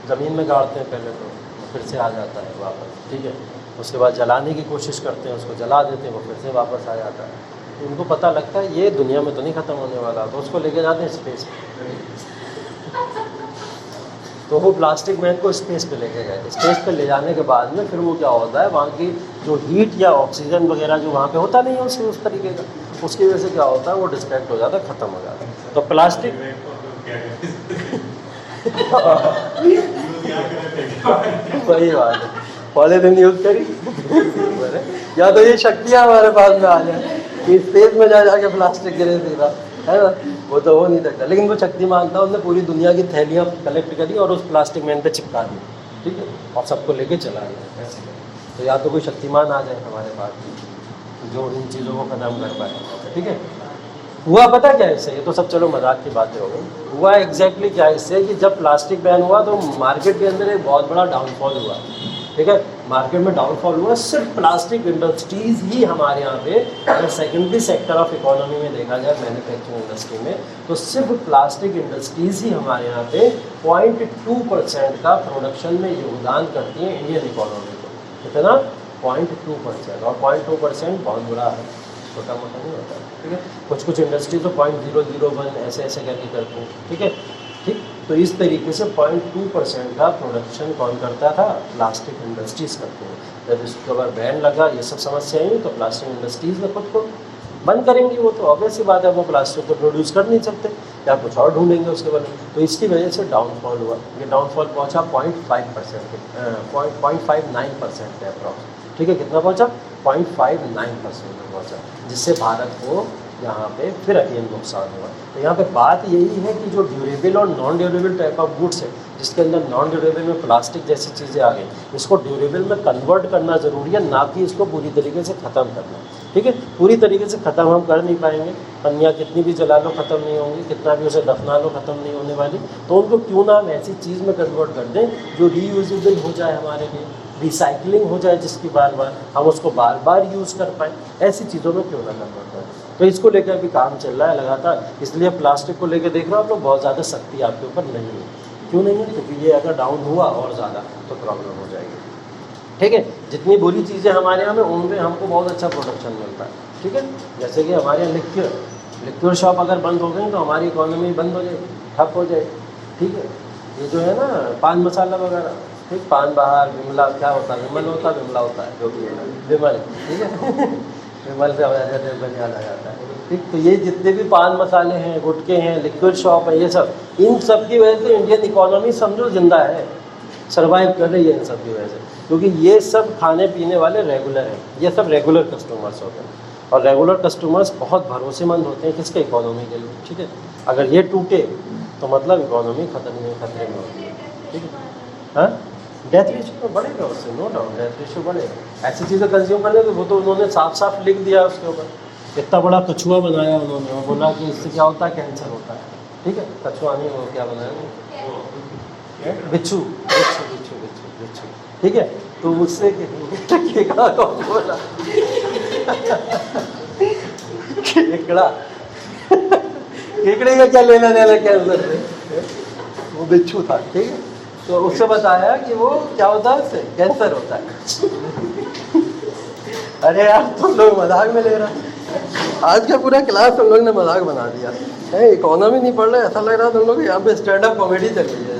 S1: ज़मीन में गाड़ते हैं पहले, तो फिर से आ जाता है वापस, ठीक है। उसके बाद जलाने की कोशिश करते हैं, उसको जला देते हैं, वो फिर से वापस आ जाता है। तो उनको पता लगता है ये दुनिया में तो नहीं ख़त्म होने वाला, तो उसको लेके जाते हैं स्पेस पे। तो वो प्लास्टिक मैन को स्पेस पे लेके गए। स्पेस पे ले जाने के बाद में फिर वो क्या होता है, वहाँ की जो हीट या ऑक्सीजन वगैरह जो वहाँ पे होता नहीं है उस तरीके का, उसकी वजह से क्या होता है, वो डिस्ट्रैक्ट हो जाता है, ख़त्म हो जाता है। तो प्लास्टिक वही बात है, पॉलीथीन यूज़ करी या तो ये शक्तियाँ हमारे पास में आ जाए कि स्पेस में जाके प्लास्टिक गिरे सीधा, है ना। वो तो हो नहीं सकता, लेकिन वो शक्तिमान था, उसने पूरी दुनिया की थैलियाँ कलेक्ट करी और उस प्लास्टिक मैन पे चिपका दी, ठीक है, और सबको लेके चला गया। तो या तो कोई शक्तिमान आ जाए हमारे पास जो इन चीज़ों को ख़त्म कर पाए, ठीक है। हुआ पता क्या है इससे, ये तो सब चलो मजाक की बातें हो गई। हुआ एग्जैक्टली क्या है इससे कि जब प्लास्टिक बैन हुआ तो मार्केट के अंदर एक बहुत बड़ा डाउनफॉल हुआ, ठीक है। मार्केट में डाउनफॉल हुआ, सिर्फ प्लास्टिक इंडस्ट्रीज़ ही हमारे यहाँ पे, अगर सेकेंडरी सेक्टर ऑफ इकोनॉमी में देखा जाए मैन्युफैक्चरिंग इंडस्ट्री में, तो सिर्फ प्लास्टिक इंडस्ट्रीज़ ही हमारे यहाँ पे 0.2% का प्रोडक्शन में योगदान करती हैं इंडियन इकोनॉमी को। कितना? 0.2%। और 0.2% बहुत बड़ा है, छोटा मोटा नहीं होता है, ठीक है। कुछ इंडस्ट्री तो 0.001 ऐसे ऐसे करके करती हैं, ठीक है, ठीक। तो इस तरीके से 0.2% का प्रोडक्शन कौन करता था? प्लास्टिक इंडस्ट्रीज़ करते हैं। जब इसके ऊपर बैन लगा, ये सब समस्याएं हुई, तो प्लास्टिक इंडस्ट्रीज़ ने खुद को बंद करेंगी। वो तो ऑब्वियस सी बात है, वो प्लास्टिक को प्रोड्यूस कर नहीं सकते, या कुछ और ढूंढेंगे उसके बदले। तो इसकी वजह से डाउनफॉल हुआ। ये डाउनफॉल पहुँचा 0.5% 0.59% पे अप्रॉक्स, ठीक है। कितना पहुँचा? 0.59% में पहुँचा, जिससे भारत को यहाँ पे फिर अगेन नुकसान हुआ। तो यहाँ पे बात यही है कि जो ड्यूरेबल और non durable type of goods है, जिसके अंदर नॉन ड्यूरेबल में प्लास्टिक जैसी चीज़ें आ गई, इसको ड्यूरेबल में कन्वर्ट करना ज़रूरी है, ना कि इसको पूरी तरीके से ख़त्म करना, ठीक है। पूरी तरीके से ख़त्म हम कर नहीं पाएंगे, पन्नियाँ कितनी भी जला लो ख़त्म नहीं होंगी, कितना भी उसे दफना लो ख़त्म नहीं होने वाली। तो उनको क्यों ना हम ऐसी चीज़ में कन्वर्ट कर दें जो रीयूजेबल हो जाए, हमारे लिए रिसाइकलिंग हो जाए, जिसकी बार बार हम उसको बार बार यूज़ कर पाएँ। ऐसी चीज़ों में क्यों ना कन्वर्ट करें। तो इसको लेकर अभी काम चल रहा है लगातार। इसलिए प्लास्टिक को लेकर देख रहे हो आप लोग, बहुत ज़्यादा सख्ती आपके ऊपर नहीं है। क्यों नहीं है? क्योंकि ये अगर डाउन हुआ और ज़्यादा तो प्रॉब्लम हो जाएगी, ठीक है। जितनी बुरी चीज़ें हमारे यहाँ में, उनमें हमको बहुत अच्छा प्रोडक्शन मिलता है, ठीक है। जैसे कि हमारे यहाँ लिक्विड शॉप अगर बंद हो गई तो हमारी इकोनॉमी बंद हो जाएगी, ठप हो जाएगी, ठीक है। ये जो है ना पान मसाला वगैरह, ठीक, पान बाहर, विमला क्या होता है, विमल होता है, विमला होता है, जो भी है विमल, ठीक है। विमल से याद आ जाता है, ठीक। तो ये जितने भी पान मसाले हैं, गुटके हैं, लिक्विड शॉप है, ये सब, इन सब की वजह से इंडियन इकोनॉमी समझो जिंदा है, सर्वाइव कर रही है इन सब की वजह से। क्योंकि ये सब खाने पीने वाले रेगुलर हैं, ये सब रेगुलर कस्टमर्स होते हैं, और रेगुलर कस्टमर्स बहुत भरोसेमंद होते हैं किसके? इकोनॉमी के लिए, ठीक है। अगर ये टूटे तो मतलब इकोनॉमी खतरे में होती है, ठीक है। हाँ, डेथ रेशियो तो बढ़ेगा उससे, नो डाउट डेथ रेशियो बढ़ेगा। ऐसी चीज़ें कंज्यूम करने तो वो तो उन्होंने साफ साफ लिख दिया उसके ऊपर, इतना बड़ा कछुआ बनाया उन्होंने, और बोला कि इससे क्या होता है? कैंसर होता है, ठीक है। कछुआ नहीं, वो क्या बनाया? बिच्छू, ठीक है। तो उससे केकड़ा कौन बोला? केकड़े का क्या लेना देना कैंसर से? वो बिच्छू था, ठीक है। तो उससे बताया कि वो क्या होता है? उससे कैंसर होता है। अरे यार तुम लोग मजाक में ले रहे हैं, आज का पूरा क्लास तुम लोग ने मजाक बना दिया है। इकोनॉमी नहीं पढ़ रहे, ऐसा लग रहा है तुम लोग यहाँ पे स्टैंड अप कॉमेडी चल रही है।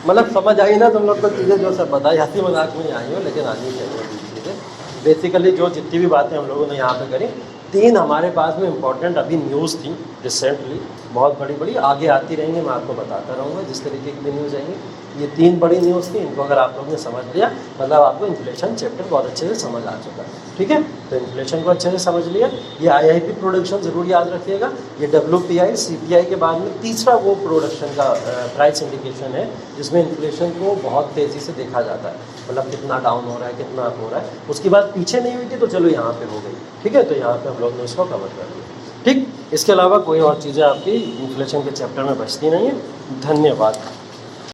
S1: मतलब समझ आई ना तुम लोग को चीज़ें जो सब बताई, हंसी मजाक में नहीं आई हो, लेकिन आनी चाहिए चीज़ें। बेसिकली जो जितनी भी बातें हम लोगों ने यहाँ पे करी, 3 हमारे पास में इम्पॉर्टेंट अभी न्यूज़ थी रिसेंटली, बहुत बड़ी आगे आती रहेंगी, मैं आपको बताता रहूँगा जिस तरीके की न्यूज़ आएंगी। ये 3 बड़ी न्यूज़ थी, इनको अगर आप लोग ने समझ लिया, मतलब आपको इन्फ्लेशन चैप्टर बहुत अच्छे से समझ आ चुका है, ठीक है। तो इन्फ्लेशन को अच्छे से समझ लिया। ये IIP प्रोडक्शन ज़रूर याद रखिएगा। ये WPI CPI के बाद में तीसरा वो प्रोडक्शन का प्राइस इंडिकेशन है, जिसमें इन्फ्लेशन को बहुत तेज़ी से देखा जाता है, मतलब कितना डाउन हो रहा है, कितना अप हो रहा है। उसकी बात पीछे नहीं हुई थी, तो चलो यहाँ पे हो गई, ठीक है। तो यहाँ पे हम लोग ने इसको कवर कर दिया, ठीक। इसके अलावा कोई और चीज़ें आपकी इन्फ्लेशन के चैप्टर में बचती नहीं है। धन्यवाद।